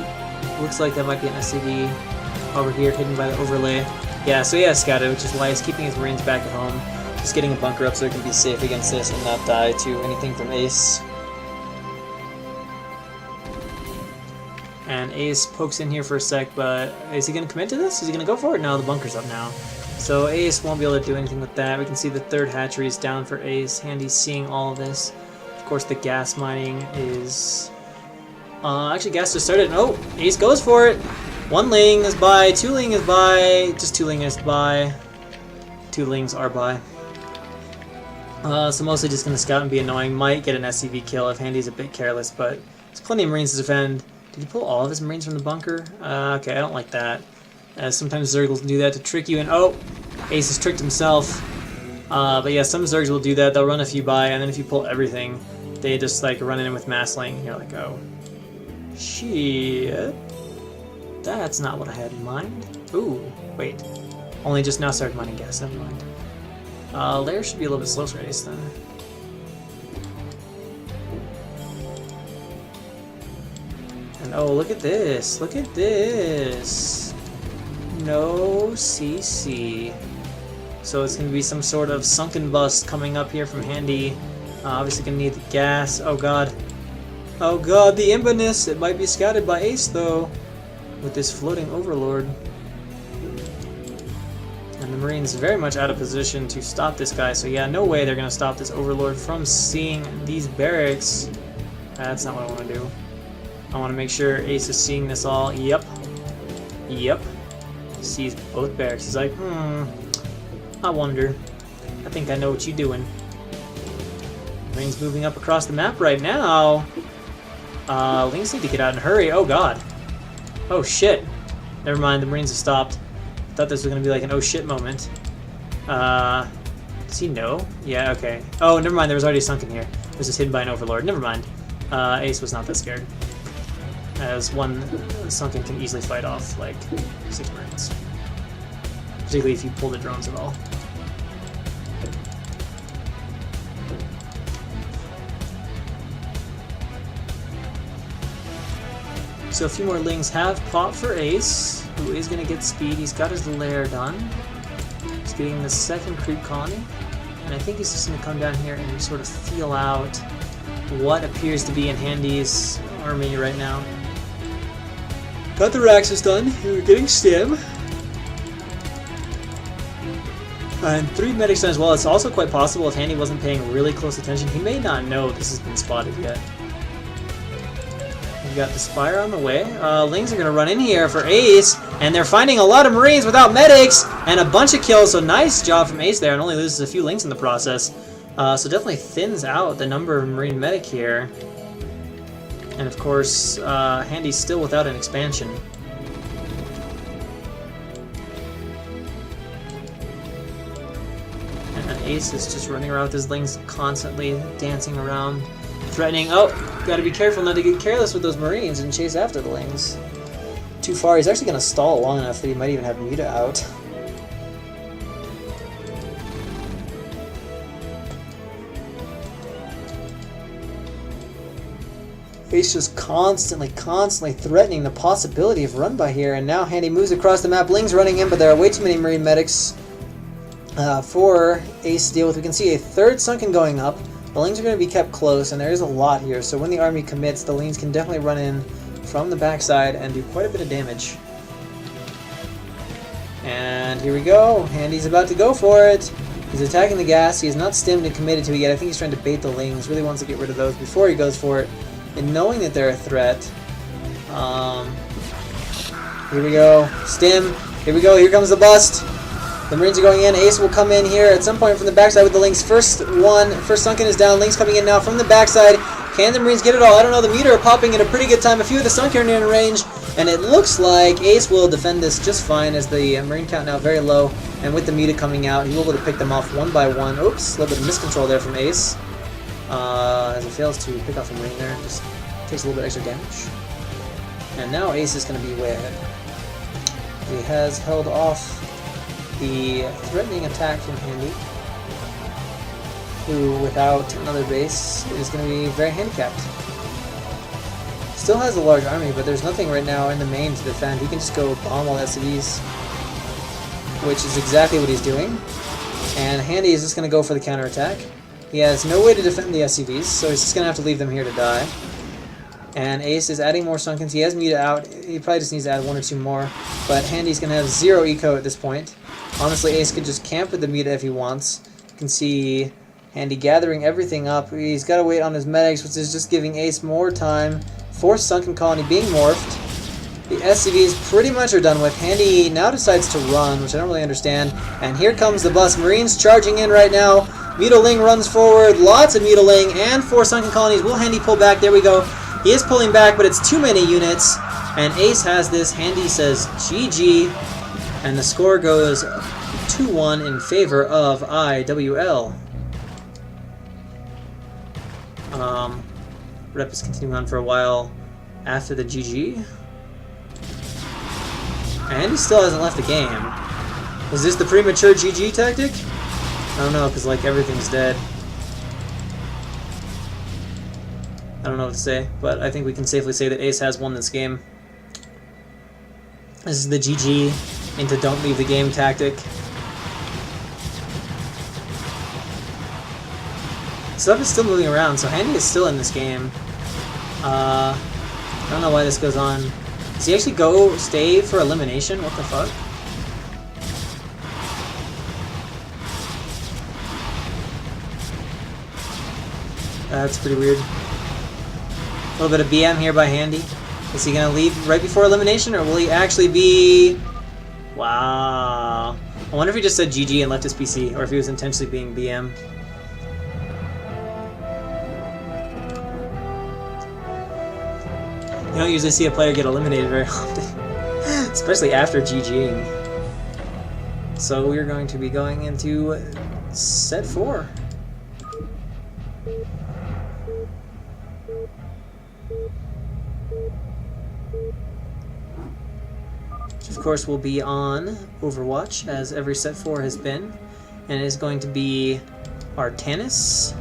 Looks like that might be an SCV over here, hidden by the overlay. Yeah, so he has scouted, which is why he's keeping his Marines back at home. Just getting a bunker up so he can be safe against this and not die to anything from Ace. And Ace pokes in here for a sec, but is he going to commit to this? Is he going to go for it? No, the bunker's up now. So Ace won't be able to do anything with that. We can see the 3rd hatchery is down for Ace. Handy's seeing all of this. Of course, the gas mining is... actually, gas just started. Oh, Ace goes for it. 1 Ling is by, 2 Ling is by, just 2 Ling is by. 2 Lings are by. So mostly just going to scout and be annoying. Might get an SCV kill if Handy's a bit careless, but there's plenty of Marines to defend. Did he pull all of his Marines from the bunker? Okay, I don't like that. Sometimes Zerg will do that to trick you, and oh! Ace has tricked himself. But yeah, some Zergs will do that. They'll run a few by, and then if you pull everything, they just like run in with massling, and you're like, oh. Shit. That's not what I had in mind. Ooh, wait. Only just now started mining gas, never mind. Lair should be a little bit slow for Ace then. And oh, look at this! Look at this! No CC. So it's going to be some sort of sunken bust coming up here from Handy. Obviously going to need the gas. Oh god. Oh god, the Imbinus! It might be scouted by Ace though. With this floating Overlord. And the Marines very much out of position to stop this guy. So yeah, no way they're going to stop this Overlord from seeing these barracks. That's not what I want to do. I want to make sure Ace is seeing this all. Yep. Yep. Sees both barracks. He's like, I wonder. I think I know what you're doing. Marines moving up across the map right now. Lings need to get out and hurry. Oh god. Oh shit. Never mind, the Marines have stopped. I thought this was going to be like an oh shit moment. Does he know? Yeah, okay. Oh, never mind, there was already a sunken here. It was just hidden by an Overlord. Never mind. Ace was not that scared. As 1 sunken can easily fight off like 6 Marines. Particularly if you pull the drones at all. So a few more Lings have popped for Ace, who is going to get speed. He's got his lair done. He's getting the 2nd creep colony. And I think he's just going to come down here and sort of feel out what appears to be in Handy's army right now. Got the Raxus done. We're getting stim. And 3 medics done as well. It's also quite possible if Handy wasn't paying really close attention, he may not know this has been spotted yet. We've got the Spire on the way. Lings are going to run in here for Ace, and they're finding a lot of Marines without medics, and a bunch of kills, so nice job from Ace there, and only loses a few Lings in the process. So definitely thins out the number of Marine Medic here. And of course, Handy's still without an expansion. And Ace is just running around with his Lings, constantly dancing around, threatening. Oh, gotta be careful not to get careless with those Marines and chase after the Lings. Too far. He's actually gonna stall long enough that he might even have Muta out. Ace just constantly threatening the possibility of run by here, and now Handy moves across the map. Ling's running in, but there are way too many Marine Medics for Ace to deal with. We can see a third Sunken going up. The Lings are going to be kept close, and there is a lot here, so when the army commits, the Lings can definitely run in from the backside and do quite a bit of damage. And here we go. Handy's about to go for it. He's attacking the gas. He is not stimmed and committed to it yet. I think he's trying to bait the Lings. Really wants to get rid of those before he goes for it. And knowing that they're a threat. Here we go. Stim. Here we go. Here comes the bust. The Marines are going in. Ace will come in here at some point from the backside with the Lings. First Sunken is down. Lings coming in now from the backside. Can the Marines get it all? I don't know. The Muta are popping at a pretty good time. A few of the Sunken are in range. And it looks like Ace will defend this just fine as the Marine count now very low. And with the Muta coming out, he will be able to pick them off one by one. Oops. A little bit of miscontrol there from Ace. As he fails to pick off a Marine there, just takes a little bit extra damage. And now Ace is going to be way ahead. He has held off the threatening attack from Handy, who without another base is going to be very handicapped. Still has a large army, but there's nothing right now in the main to defend. He can just go bomb all the SCVs, which is exactly what he's doing. And Handy is just going to go for the counterattack. He has no way to defend the SCVs, so he's just going to have to leave them here to die. And Ace is adding more Sunkens. He has Muta out. He probably just needs to add one or two more. But Handy's going to have 0 eco at this point. Honestly, Ace could just camp with the Muta if he wants. You can see Handy gathering everything up. He's got to wait on his medics, which is just giving Ace more time. Fourth Sunken Colony being morphed. The SCVs pretty much are done with. Handy now decides to run, which I don't really understand. And here comes the bus. Marines charging in right now. Mutaling runs forward, lots of Mutaling, and 4 Sunken Colonies. Will Handy pull back? There we go. He is pulling back, but it's too many units. And Ace has this. Handy says GG. And the score goes 2-1 in favor of iWL. Rep is continuing on for a while after the GG. And he still hasn't left the game. Is this the premature GG tactic? I don't know, because like everything's dead. I don't know what to say, but I think we can safely say that Ace has won this game. This is the GG into don't leave the game tactic. Stuff is still moving around, so Handy is still in this game. I don't know why this goes on. Does he actually stay for elimination? What the fuck? That's pretty weird. A little bit of BM here by Handy. Is he going to leave right before elimination, or will he actually be... Wow. I wonder if he just said GG and left his PC, or if he was intentionally being BM. You don't usually see a player get eliminated very often, especially after GGing. So we're going to be going into set 4. Which of course will be on Overwatch, as every set 4 has been, and it is going to be Artanis.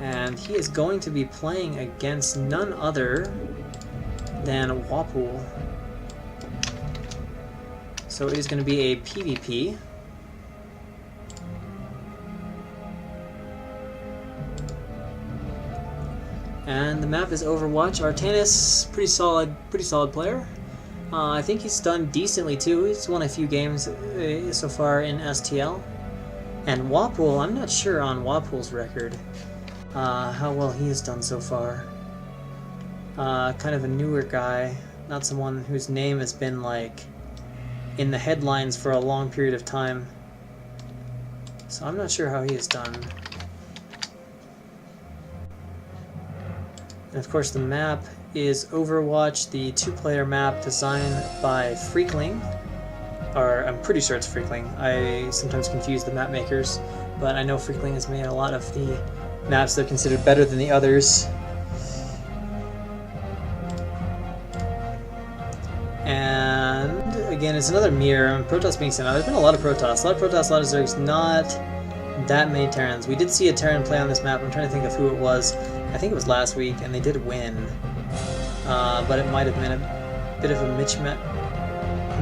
And he is going to be playing against none other than Wapul. So it is going to be a PvP. And the map is Overwatch. Artanis, pretty solid player. I think he's done decently too. He's won a few games so far in STL. And Wapul, I'm not sure on Wapul's record. How well he has done so far. Kind of a newer guy, not someone whose name has been like in the headlines for a long period of time. So I'm not sure how he is done. And of course the map is Overwatch, the 2-player map designed by Freakling. Or I'm pretty sure it's Freakling. I sometimes confuse the map makers, but I know Freakling has made a lot of the maps that are considered better than the others. And again, it's another mirror. Protoss being sent out. There's been a lot of Protoss. A lot of Protoss, a lot of Zergs, not that many Terrans. We did see a Terran play on this map. I'm trying to think of who it was. I think it was last week, and they did win. But it might have been a bit of a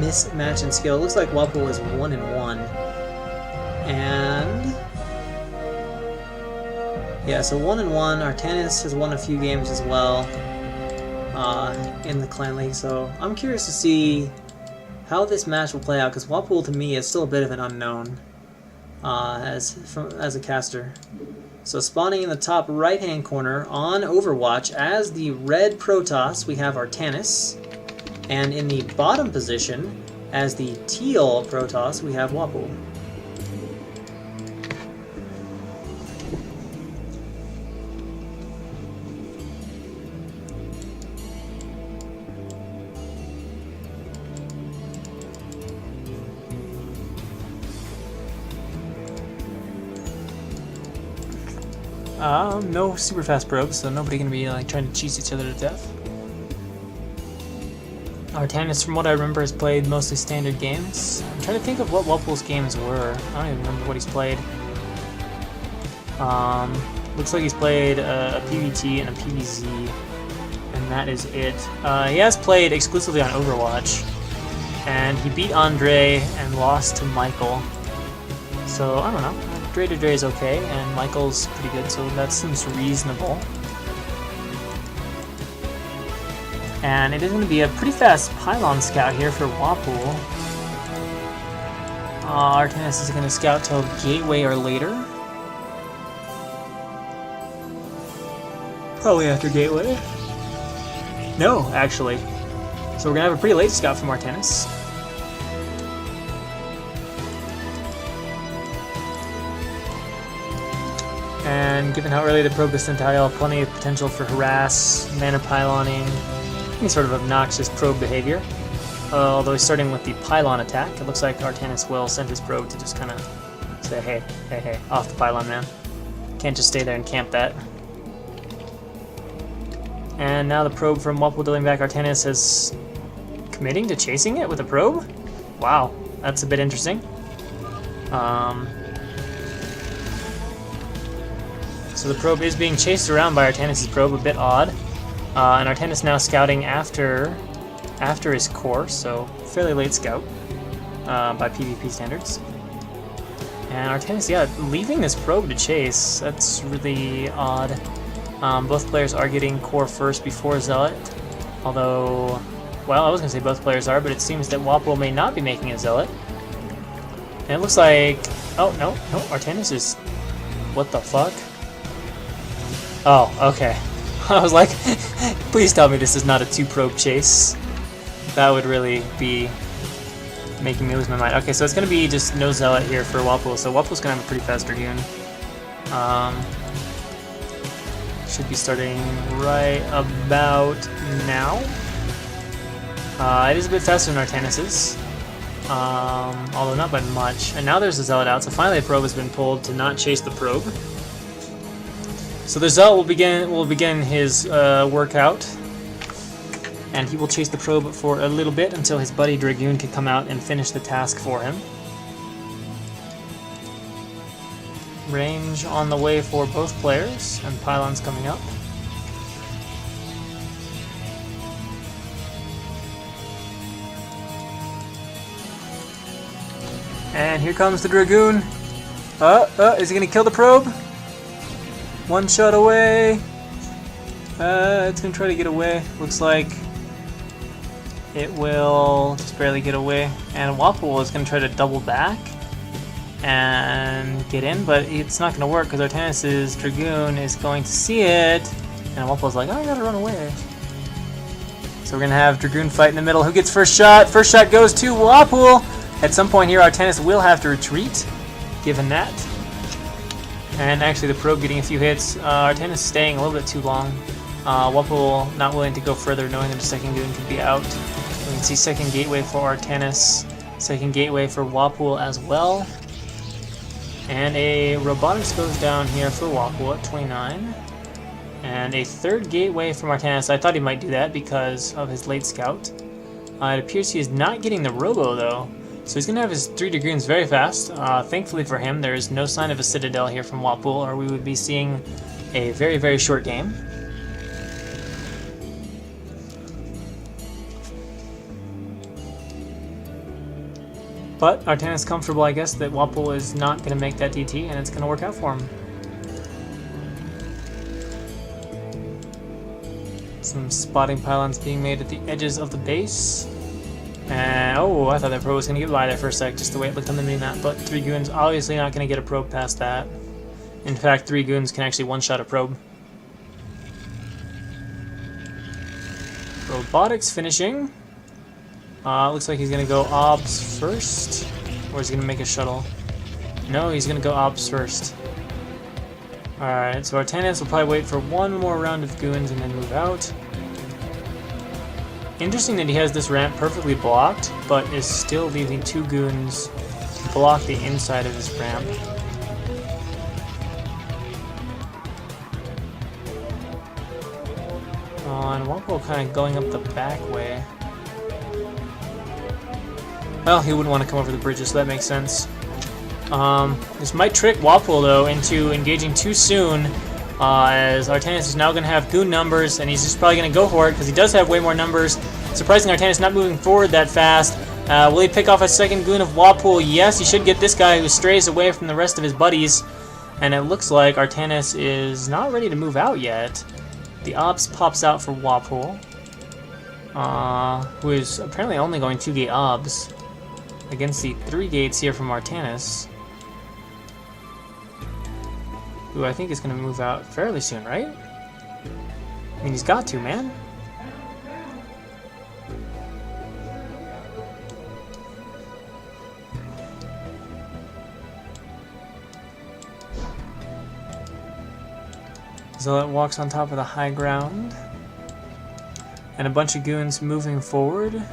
mismatch in skill. It looks like Wapu is 1-1. And yeah, so 1-1. Artanis has won a few games as well in the Clan League. So I'm curious to see how this match will play out, because Wapu to me is still a bit of an unknown as a caster. So spawning in the top right-hand corner on Overwatch as the red Protoss, we have Artanis. And in the bottom position, as the teal Protoss, we have Wapu. No super fast probes, so nobody gonna be like trying to cheese each other to death. Artanis, from what I remember, has played mostly standard games. I'm trying to think of what Wapu's games were. I don't even remember what he's played. Looks like he's played a PvT and a PvZ, and that is it. He has played exclusively on Overwatch, and he beat Andre and lost to Michael. So, I don't know. Dre to Dre is okay, and Michael's pretty good, so that seems reasonable. And it is going to be a pretty fast pylon scout here for Wapu. Artanis is going to scout till Gateway or later. Probably after Gateway. No, actually. So we're going to have a pretty late scout from Artanis. And given how early the probe is sent out, he'll have plenty of potential for harass, mana pyloning, any sort of obnoxious probe behavior. Although he's starting with the pylon attack, it looks like Artanis will send his probe to just kind of say, hey, off the pylon, man. Can't just stay there and camp that. And now the probe from Wapu dealing back, Artanis is committing to chasing it with a probe? Wow, that's a bit interesting. So the probe is being chased around by Artanis' probe, a bit odd. And Artanis now scouting after his core, so fairly late scout by PvP standards. And Artanis, yeah, leaving this probe to chase, that's really odd. Both players are getting core first before Zealot, although, well, I was going to say both players are, but it seems that Wapu may not be making a Zealot. And it looks like, oh, no, Artanis is, what the fuck? Oh, okay. I was like, please tell me this is not a 2-probe chase. That would really be making me lose my mind. Okay, so it's going to be just no Zealot here for Wapu, so Wapu's going to have a pretty fast Dragoon. Should be starting right about now. It is a bit faster than Artanis's, although not by much. And now there's a Zealot out, so finally a probe has been pulled to not chase the probe. So the Zealot will begin his workout, and he will chase the probe for a little bit until his buddy Dragoon can come out and finish the task for him. Range on the way for both players, and pylons coming up. And here comes the Dragoon. Is he gonna kill the probe? One shot away. It's gonna try to get away. Looks like it will just barely get away. And Wapu is gonna try to double back and get in, but it's not gonna work because Artanis' Dragoon is going to see it. And Wapu's like, oh, I gotta run away. So we're gonna have Dragoon fight in the middle. Who gets first shot? First shot goes to Wapu. At some point here, Artanis will have to retreat, given that. And actually the probe getting a few hits. Artanis staying a little bit too long. Wapol not willing to go further, knowing that the second goon could be out. We can see second gateway for Artanis, second gateway for Wapol as well. And a robotics goes down here for Wapol at 29. And a third gateway from Artanis. I thought he might do that because of his late scout. It appears he is not getting the robo though. So he's going to have his 3 Dragoons very fast. Thankfully for him, there is no sign of a Citadel here from Wapol, or we would be seeing a very, very short game. But Artanis comfortable, I guess, that Wapol is not going to make that DT, and it's going to work out for him. Some spotting pylons being made at the edges of the base. And, oh, I thought that probe was going to get by there for a sec, just the way it looked on the mini-map. But 3 goons obviously not going to get a probe past that. In fact, 3 goons can actually one-shot a probe. Robotics finishing. Looks like he's going to go obs first. Or is he going to make a shuttle? No, he's going to go obs first. Alright, so Artanis will probably wait for one more round of goons and then move out. Interesting that he has this ramp perfectly blocked, but is still leaving 2 goons to block the inside of his ramp. And Wapol kind of going up the back way. Well, he wouldn't want to come over the bridges, so that makes sense. This might trick Wapol, though, into engaging too soon, as Artanis is now going to have goon numbers, and he's just probably going to go for it, because he does have way more numbers. Surprising Artanis not moving forward that fast. Will he pick off a second goon of Wapol? Yes, he should get this guy who strays away from the rest of his buddies. And it looks like Artanis is not ready to move out yet. The Ops pops out for Wapol, who is apparently only going 2 gate Obs against the 3 gates here from Artanis, who I think is going to move out fairly soon, right? I mean, he's got to, man. Zealot walks on top of the high ground, and a bunch of goons moving forward.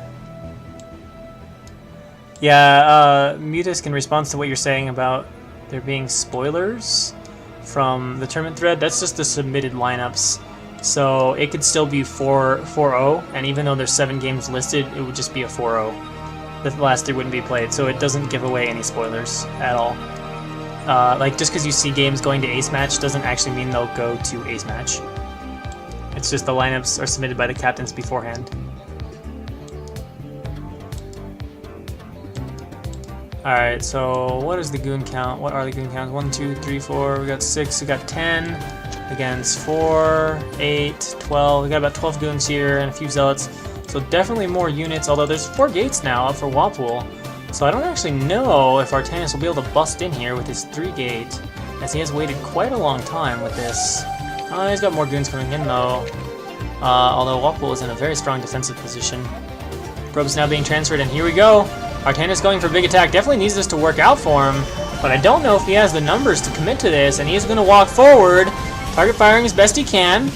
Yeah, Mutisk, in response to what you're saying about there being spoilers from the tournament thread, that's just the submitted lineups. So it could still be 4-0, and even though there's 7 games listed, it would just be a 4-0. The last 3 wouldn't be played, so it doesn't give away any spoilers at all. Like, just because you see games going to ace match doesn't actually mean they'll go to ace match. It's just the lineups are submitted by the captains beforehand. Alright, so what is the goon count? What are the goon counts? 1, 2, 3, 4, we got 6, we got 10 against 4, 8, 12. We got about 12 goons here and a few zealots. So definitely more units, although there's 4 gates now up for Wapol. So I don't actually know if Artanis will be able to bust in here with his 3 gate, as he has waited quite a long time with this. He's got more goons coming in though, although Wapol is in a very strong defensive position. Probe's now being transferred, and here we go. Artanis going for big attack. Definitely needs this to work out for him, but I don't know if he has the numbers to commit to this, and he is going to walk forward, target firing as best he can,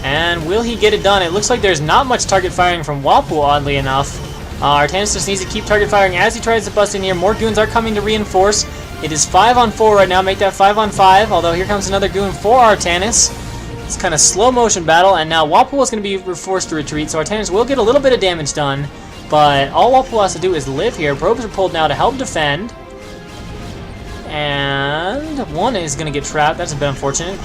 and will he get it done? It looks like there's not much target firing from Wapol, oddly enough. Artanis just needs to keep target firing as he tries to bust in here. More goons are coming to reinforce. It is 5-on-4 right now, make that 5-on-5, although here comes another goon for Artanis. It's kind of slow motion battle, and now Wapol is going to be forced to retreat, so Artanis will get a little bit of damage done. But all Wapol has to do is live here. Probes are pulled now to help defend. And one is going to get trapped. That's a bit unfortunate.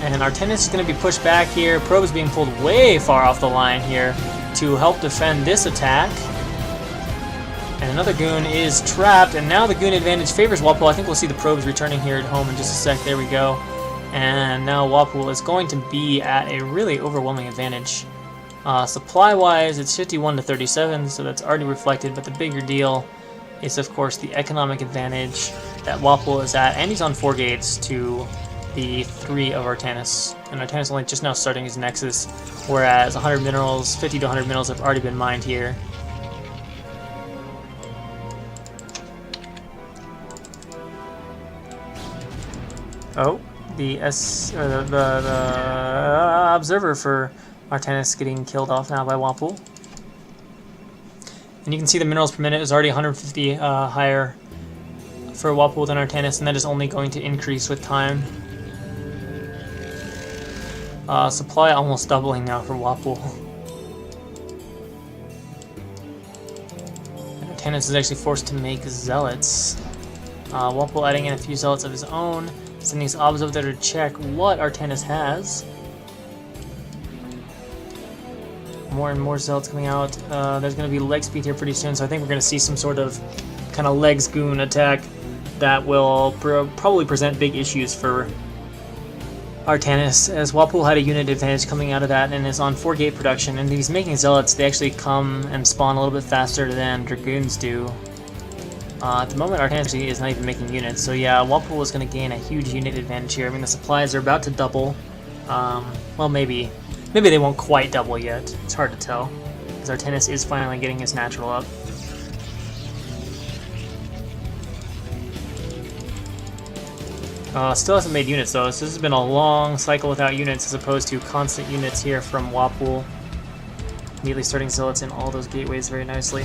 And Artanis is going to be pushed back here. Probe is being pulled way far off the line here to help defend this attack. And another goon is trapped. And now the goon advantage favors Wapol. I think we'll see the probes returning here at home in just a sec. There we go. And now Wapol is going to be at a really overwhelming advantage. Supply-wise, it's 51 to 37, so that's already reflected, but the bigger deal is, of course, the economic advantage that Wapol is at, and he's on 4 gates to the 3 of Artanis. And Artanis only just now starting his Nexus, whereas 100 minerals, 50 to 100 minerals have already been mined here. Oh, the observer for Artanis getting killed off now by Wapul. And you can see the minerals per minute is already 150 higher for Wapul than Artanis, and that is only going to increase with time. Supply almost doubling now for Wapul. Artanis is actually forced to make zealots. Wapul adding in a few zealots of his own, sending his obs over there to check what Artanis has. More and more zealots coming out. There's going to be leg speed here pretty soon, so I think we're going to see some sort of kind of legs goon attack that will probably present big issues for Artanis, as Wapul had a unit advantage coming out of that and is on 4-gate production, and he's making zealots. They actually come and spawn a little bit faster than dragoons do. At the moment, Artanis is not even making units, so yeah, Wapul is going to gain a huge unit advantage here. I mean, the supplies are about to double. Well, maybe they won't quite double yet. It's hard to tell, because Artanis is finally getting his natural up. Still hasn't made units though, so this has been a long cycle without units as opposed to constant units here from Wapul. Immediately starting zealots in all those gateways very nicely.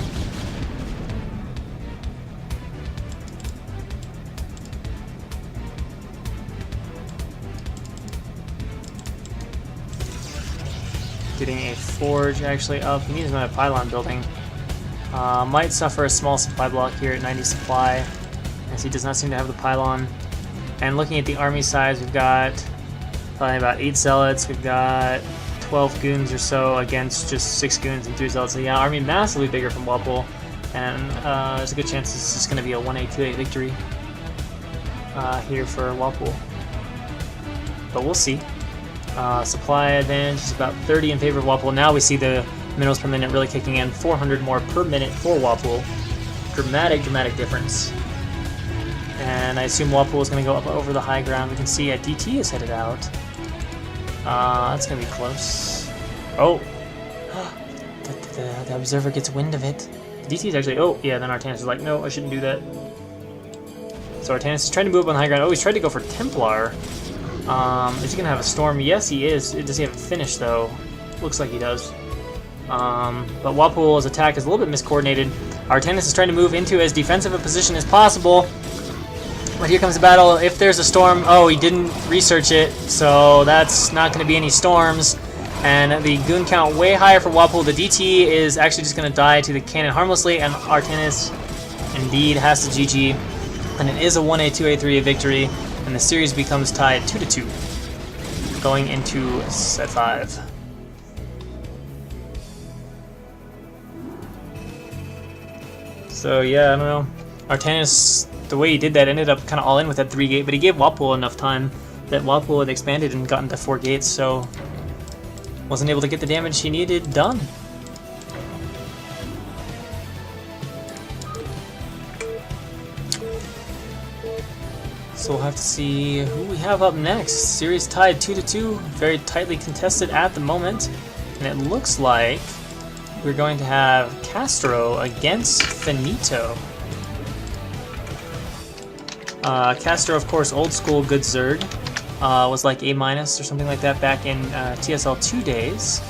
Getting a forge actually up. He needs another pylon building. Might suffer a small supply block here at 90 supply, as he does not seem to have the pylon. And looking at the army size, we've got probably about 8 zealots. We've got 12 goons or so against just 6 goons and 3 zealots. So yeah, army massively bigger from Wapul, and there's a good chance this is going to be a 1A, 2A victory here for Wapul. But we'll see. Supply advantage is about 30 in favor of Wapul. Now we see the minerals per minute really kicking in. 400 more per minute for Wapul. Dramatic difference. And I assume Wapul is going to go up over the high ground. We can see DT is headed out. That's going to be close. Oh! the observer gets wind of it. DT is actually... Oh, yeah, then Artanis is like, no, I shouldn't do that. So Artanis is trying to move up on the high ground. Oh, he's tried to go for Templar. Is he going to have a storm? Yes, he is. Does he have it finished, though? Looks like he does. But Wapul's attack is a little bit miscoordinated. Artanis is trying to move into as defensive a position as possible. But here comes the battle. If there's a storm... Oh, he didn't research it, so that's not going to be any storms. And the goon count way higher for Wapul. The DT is actually just going to die to the cannon harmlessly, and Artanis indeed has to GG. And it is a 1A, 2A, 3A victory, and the series becomes tied 2-2 going into set 5. So yeah, I don't know. Artanis, the way he did that, ended up kind of all in with that 3-gate, but he gave Wapul enough time that Wapul had expanded and gotten to 4 gates, so wasn't able to get the damage he needed done. So we'll have to see who we have up next. Series tied 2-2, very tightly contested at the moment, and it looks like we're going to have Castro against Finito. Castro, of course, old school good Zerg, was like A- or something like that back in TSL 2 days,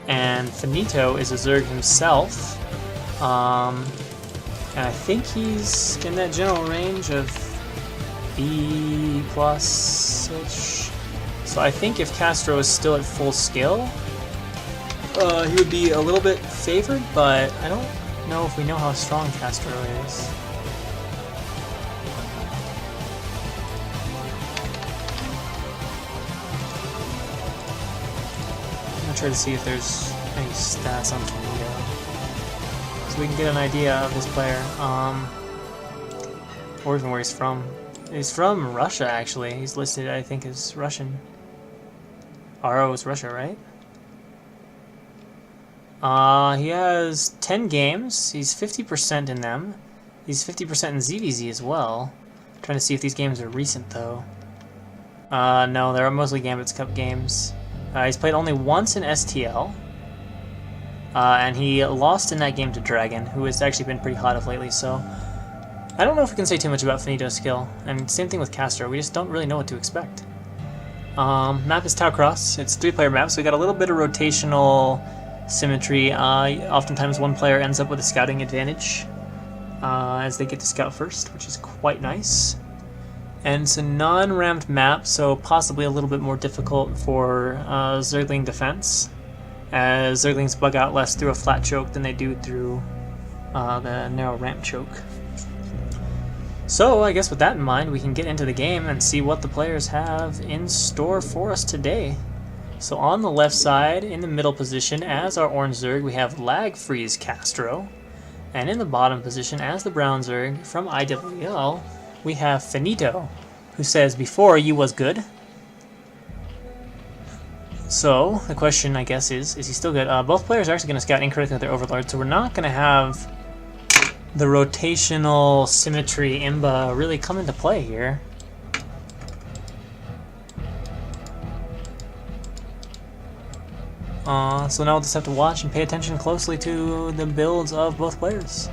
and Finito is a Zerg himself, and I think he's in that general range of B+-ish. So I think if Castro is still at full skill, he would be a little bit favored, but I don't know if we know how strong Castro is. I'm gonna try to see if there's any stats on Finito, so we can get an idea of this player, or even where he's from. He's from Russia, actually. He's listed, I think, as Russian. RO is Russia, right? He has 10 games. He's 50% in them. He's 50% in ZVZ as well. I'm trying to see if these games are recent, though. No, they're mostly Gambit's Cup games. He's played only once in STL. And he lost in that game to Dragon, who has actually been pretty hot of lately, so... I don't know if we can say too much about Finito's skill, and same thing with Castro, we just don't really know what to expect. Map is Tau Cross, it's a 3-player map, so we got a little bit of rotational symmetry. Oftentimes one player ends up with a scouting advantage as they get to scout first, which is quite nice. And it's a non-ramped map, so possibly a little bit more difficult for Zergling defense, as Zerglings bug out less through a flat choke than they do through the narrow ramp choke. So I guess with that in mind, we can get into the game and see what the players have in store for us today. So on the left side, in the middle position, as our orange Zerg, we have LagFree's Castro. And in the bottom position, as the brown Zerg, from iWL, we have Finito, who says, "Before you was good." So the question, I guess, is he still good? Both players are actually going to scout incorrectly with their Overlord, so we're not going to have the rotational symmetry imba really come into play here. So now we'll just have to watch and pay attention closely to the builds of both players.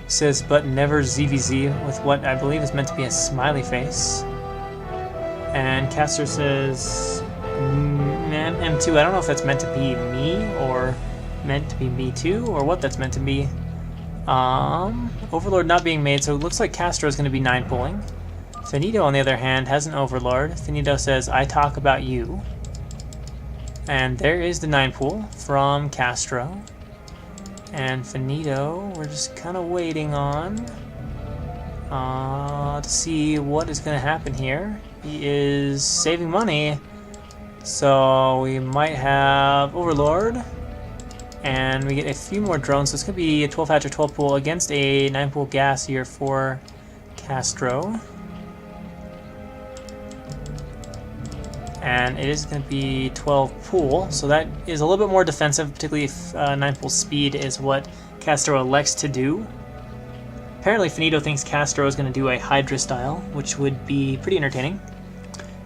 Says, but never ZVZ, with what I believe is meant to be a smiley face. And Caster says, M2, I don't know if that's meant to be me or meant to be me too, or what that's meant to be. Overlord not being made, so it looks like Castro is going to be 9 pulling. Finito, on the other hand, has an Overlord. Finito says, I talk about you. And there is the 9 pull from Castro. And Finito, we're just kind of waiting on to see what is going to happen here. He is saving money, so we might have Overlord. And we get a few more drones, so it's going to be a 12 hatch or 12 pool against a 9 pool gas here for Castro. And it is going to be 12 pool, so that is a little bit more defensive, particularly if 9 pool speed is what Castro elects to do. Apparently Finito thinks Castro is going to do a Hydra style, which would be pretty entertaining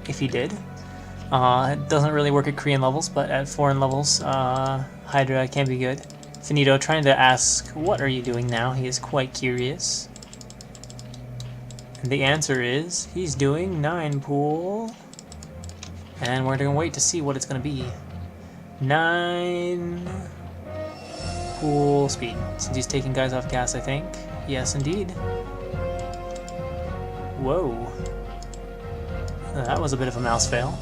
if he did. It doesn't really work at Korean levels, but at foreign levels, Hydra can be good. Finito trying to ask, what are you doing now? He is quite curious. And the answer is, he's doing 9 pool. And we're going to wait to see what it's going to be. 9 pool speed. Since he's taking guys off gas, I think. Yes, indeed. Whoa. That was a bit of a mouse fail.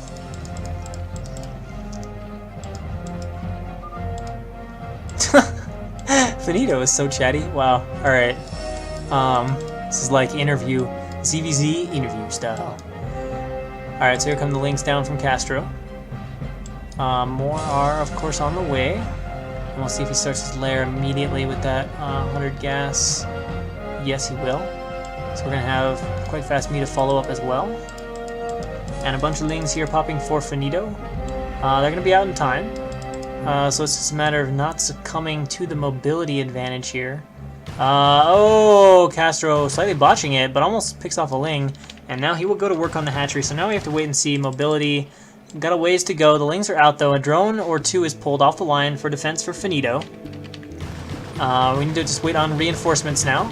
Finito is so chatty. Wow. Alright. This is like interview. ZVZ interview style. Alright, so here come the links down from Castro. More are, of course, on the way. And we'll see if he starts his lair immediately with that 100 gas. Yes, he will. So we're going to have quite fast me to follow up as well. And a bunch of lings here popping for Finito. They're going to be out in time. So it's just a matter of not succumbing to the mobility advantage here. Oh, Castro slightly botching it, but almost picks off a ling. And now he will go to work on the hatchery, so now we have to wait and see. Mobility, got a ways to go. The lings are out though. A drone or 2 is pulled off the line for defense for Finito. We need to just wait on reinforcements now.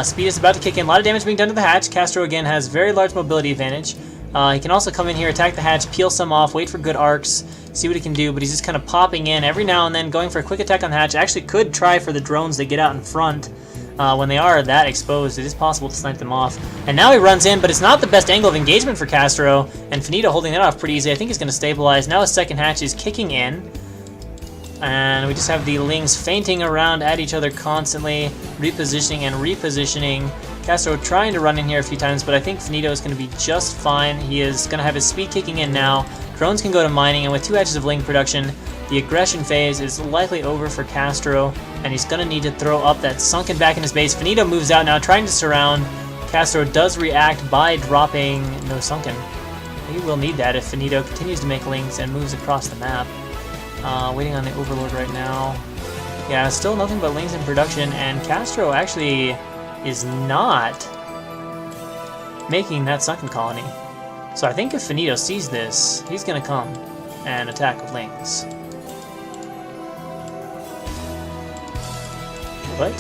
Speed is about to kick in. A lot of damage being done to the hatch. Castro again has very large mobility advantage. He can also come in here, attack the hatch, peel some off, wait for good arcs, see what he can do, but he's just kind of popping in every now and then, going for a quick attack on the hatch. Actually could try for the drones that get out in front. When they are that exposed, it is possible to snipe them off. And now he runs in, but it's not the best angle of engagement for Castro, and Finito holding that off pretty easy. I think he's going to stabilize. Now his second hatch is kicking in, and we just have the lings fainting around at each other constantly, repositioning and repositioning. Castro trying to run in here a few times, but I think Finito is going to be just fine. He is going to have his speed kicking in now. Drones can go to mining, and with 2 hatches of ling production, the aggression phase is likely over for Castro, and he's going to need to throw up that sunken back in his base. Finito moves out now, trying to surround. Castro does react by dropping no sunken. He will need that if Finito continues to make lings and moves across the map. Waiting on the Overlord right now. Yeah, still nothing but lings in production, and Castro actually is not making that sunken colony. So I think if Finito sees this, he's going to come and attack with lings. What?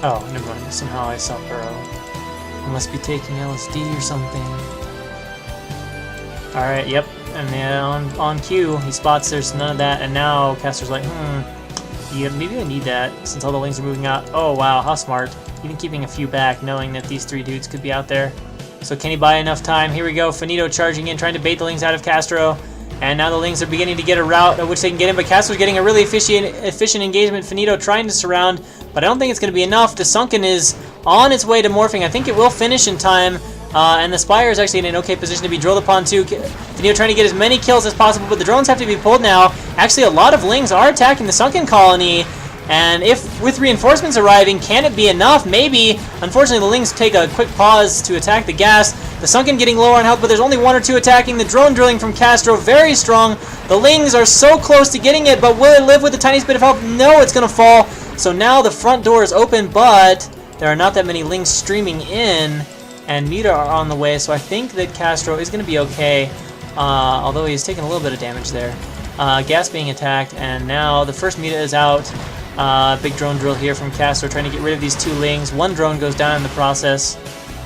Oh, never mind. Somehow I saw Burrow. I must be taking LSD or something. Alright, yep. And then on cue, he spots there's none of that, and now Caster's like, yeah, maybe I need that, since all the lings are moving out. Oh wow, how smart. Even keeping a few back, knowing that these 3 dudes could be out there. So can he buy enough time? Here we go, Finito charging in, trying to bait the lings out of Castro. And now the lings are beginning to get a route at which they can get in, but Castro's getting a really efficient engagement. Finito trying to surround, but I don't think it's going to be enough. The Sunken is on its way to morphing. I think it will finish in time. And the Spire is actually in an okay position to be drilled upon too. Finito trying to get as many kills as possible, but the drones have to be pulled now. Actually, a lot of lings are attacking the Sunken colony. And if, with reinforcements arriving, can it be enough? Maybe. Unfortunately, the lings take a quick pause to attack the gas. The Sunken getting lower on health, but there's only 1 or 2 attacking. The drone drilling from Castro, very strong. The lings are so close to getting it, but will it live with the tiniest bit of help? No, it's going to fall. So now the front door is open, but there are not that many lings streaming in. And Muta are on the way, so I think that Castro is going to be okay, although he's taking a little bit of damage there. Gas being attacked, and now the first Muta is out. Big drone drill here from Castro, trying to get rid of these 2 lings. 1 drone goes down in the process.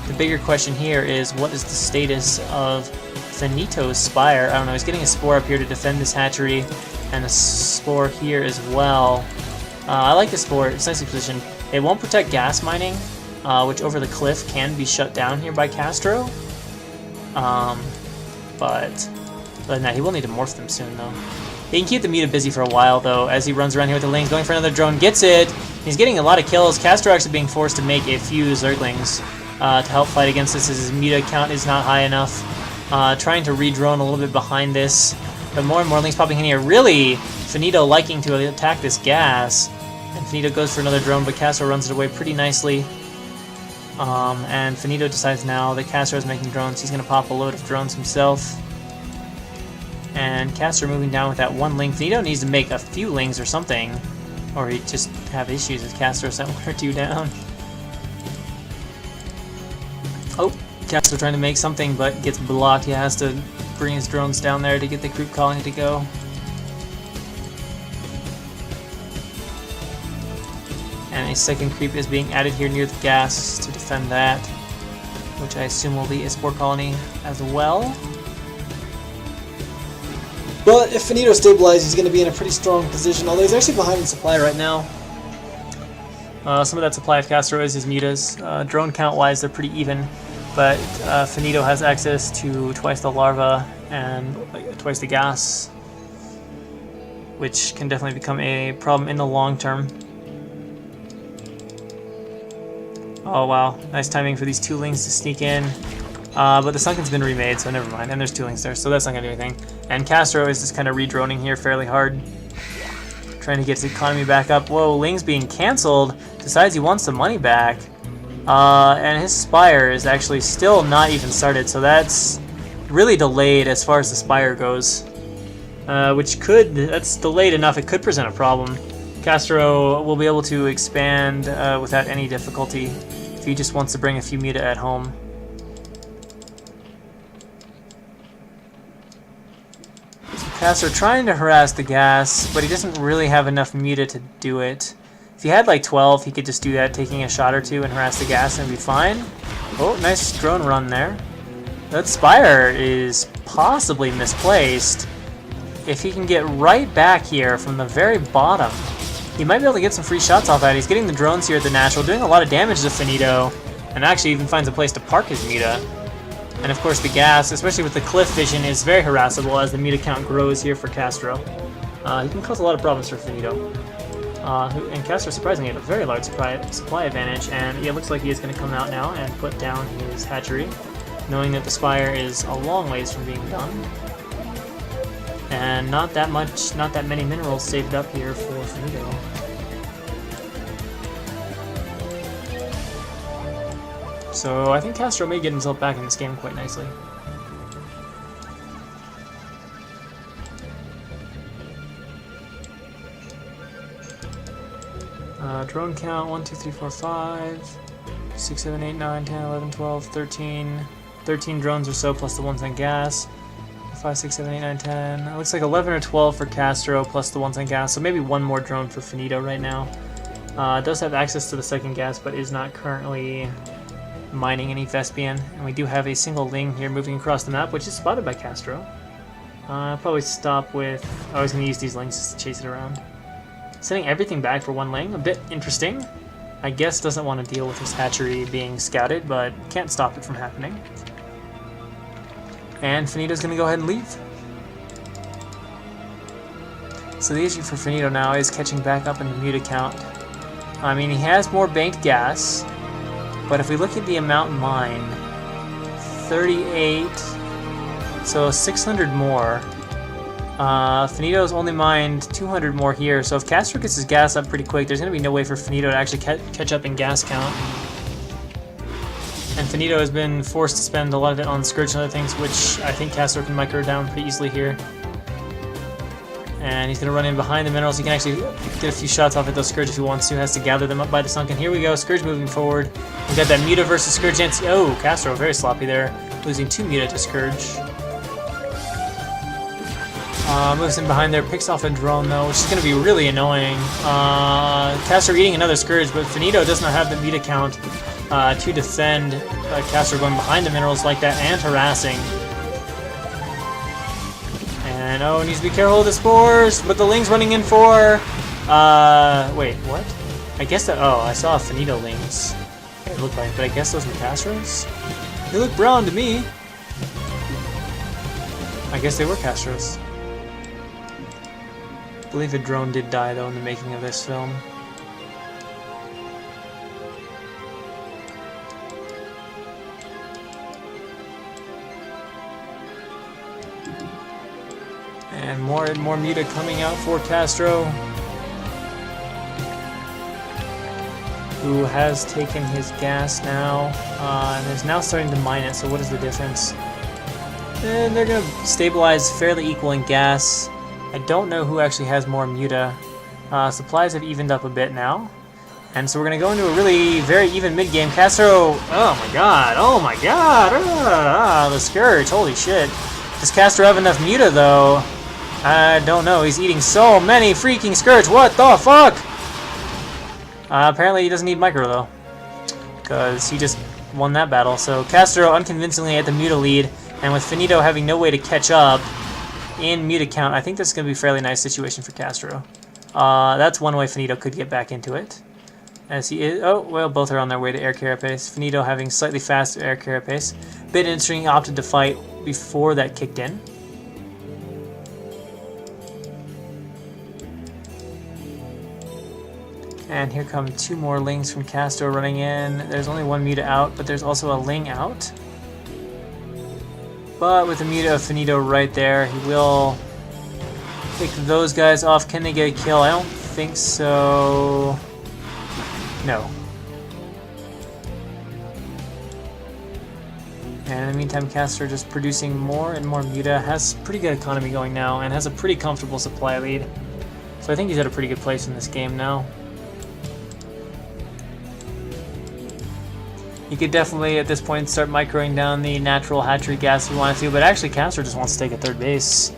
The bigger question here is, what is the status of Finito's Spire? I don't know, he's getting a Spore up here to defend this hatchery, and a Spore here as well. I like the Spore, it's nicely positioned. It won't protect gas mining, which over the cliff can be shut down here by Castro. But no, he will need to morph them soon, though. He can keep the Muta busy for a while, though, as he runs around here with the lings, going for another drone, gets it. He's getting a lot of kills. Castro actually being forced to make a few Zerglings to help fight against this, as his Muta count is not high enough. Trying to re-drone a little bit behind this, but more and more lings popping in here. Really, Finito liking to attack this gas. And Finito goes for another drone, but Castro runs it away pretty nicely. And Finito decides now that Castro is making drones. He's going to pop a load of drones himself. And Castro moving down with that 1 ling. Finito needs to make a few lings or something, or he'd just have issues if Castro sent 1 or 2 down. Oh, Castro trying to make something, but gets blocked. He has to bring his drones down there to get the group colony to go. And a second creep is being added here near the gas to defend that, which I assume will be a Spore colony as well. But if Finito stabilizes, he's going to be in a pretty strong position, although he's actually behind in supply right now. Some of that supply of Castro is his Mutas. Drone count-wise, they're pretty even, but Finito has access to twice the larva and twice the gas, which can definitely become a problem in the long term. Oh wow, nice timing for these 2 lings to sneak in. But the Sunken's been remade, so never mind. And there's 2 lings there, so that's not going to do anything. And Castro is just kind of re-droning here fairly hard, trying to get his economy back up. Whoa, lings being cancelled. Decides he wants the money back. And his Spire is actually still not even started, so that's really delayed as far as the Spire goes. That's delayed enough, it could present a problem. Castro will be able to expand without any difficulty if he just wants to bring a few Muta at home. Castro trying to harass the gas, but he doesn't really have enough Muta to do it. If he had like 12, he could just do that, taking a shot or 2 and harass the gas and be fine. Oh, nice drone run there. That Spire is possibly misplaced. If he can get right back here from the very bottom, he might be able to get some free shots off that. He's getting the drones here at the natural, doing a lot of damage to Finito, and actually even finds a place to park his Muta. And of course the gas, especially with the cliff vision, is very harassable as the Muta count grows here for Castro. He can cause a lot of problems for Finito. And Castro surprisingly had a very large supply advantage, and it looks like he is going to come out now and put down his hatchery, knowing that the Spire is a long ways from being done. And not that many minerals saved up here for Finito. So I think Castro may get himself back in this game quite nicely. Drone count 1, 2, 3, 4, 5, 6, 7, 8, 9, 10, 11, 12, 13. 13 drones or so plus the ones on gas. 5, 6, 7, 8, 9, 10. It looks like 11 or 12 for Castro plus the ones on gas, so maybe 1 more drone for Finito right now. Does have access to the second gas, but is not currently mining any Vespian. And we do have a single Ling here moving across the map, which is spotted by Castro. I'll probably stop with... I was going to use these Lings just to chase it around. Sending everything back for one Ling, a bit interesting. I guess doesn't want to deal with his hatchery being scouted, but can't stop it from happening. And Finito's going to go ahead and leave. So the issue for Finito now is catching back up in the Muta count. I mean, he has more banked gas, but if we look at the amount mined, 38, so 600 more. Finito's only mined 200 more here, so if Castro gets his gas up pretty quick, there's going to be no way for Finito to actually catch up in gas count. And Finito has been forced to spend a lot of it on Scourge and other things, which I think Castro can micro down pretty easily here. And he's going to run in behind the minerals. He can actually get a few shots off at those Scourge if he wants to. Has to gather them up by the Sunken. Here we go. Scourge moving forward. We've got that Muta versus Scourge. Oh, Castro very sloppy there. Losing 2 Muta to Scourge. Moves in behind there. Picks off a drone though, which is going to be really annoying. Castro eating another Scourge, but Finito does not have the Muta count to defend Castro going behind the minerals like that and harassing. And oh, needs to be careful with the spores, but the Ling's running in for... wait, what? I guess that... Oh, I saw Finito Lings. It looked like, but I guess those were Castros? They look brown to me. I guess they were Castros. I believe a drone did die, though, in the making of this film. And more Muta coming out for Castro, who has taken his gas now, and is now starting to mine it, so what is the difference? And they're going to stabilize fairly equal in gas. I don't know who actually has more Muta. Supplies have evened up a bit now. And so we're going to go into a really very even mid-game. Castro, oh my god, the Scourge, holy shit. Does Castro have enough Muta though? I don't know, he's eating so many freaking Scourge, what the fuck? Apparently he doesn't need Micro though, because he just won that battle. So Castro unconvincingly at the Muta lead, and with Finito having no way to catch up in Muta count, I think this is going to be a fairly nice situation for Castro. That's one way Finito could get back into it. As he is, oh, well, both are on their way to air carapace. Finito having slightly faster air carapace. Bit interesting, he opted to fight before that kicked in. And here come 2 more Lings from Castro running in. There's only 1 Muta out, but there's also a Ling out. But with the Muta of Finito right there, he will pick those guys off. Can they get a kill? I don't think so. No. And in the meantime, Castro just producing more and more Muta. Has pretty good economy going now, and has a pretty comfortable supply lead. So I think he's at a pretty good place in this game now. You could definitely, at this point, start microing down the natural hatchery gas if you wanted to, but actually Castro just wants to take a third base.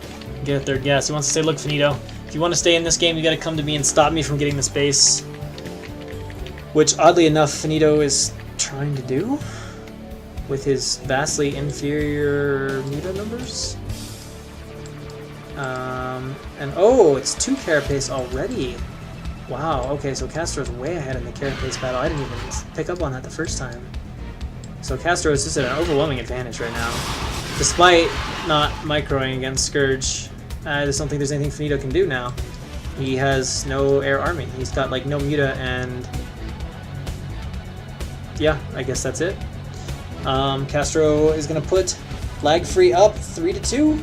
Get a third gas. He wants to say, look, Finito, if you want to stay in this game, you got to come to me and stop me from getting this base. Which, oddly enough, Finito is trying to do with his vastly inferior Muta numbers. And oh, it's 2 carapace already. Wow, okay, so Castro's way ahead in the carapace battle. I didn't even pick up on that the first time. So Castro is just at an overwhelming advantage right now. Despite not microing against Scourge, I just don't think there's anything Finito can do now. He has no air army. He's got like no Muta, and yeah, I guess that's it. Castro is going to put LagFree up 3-2.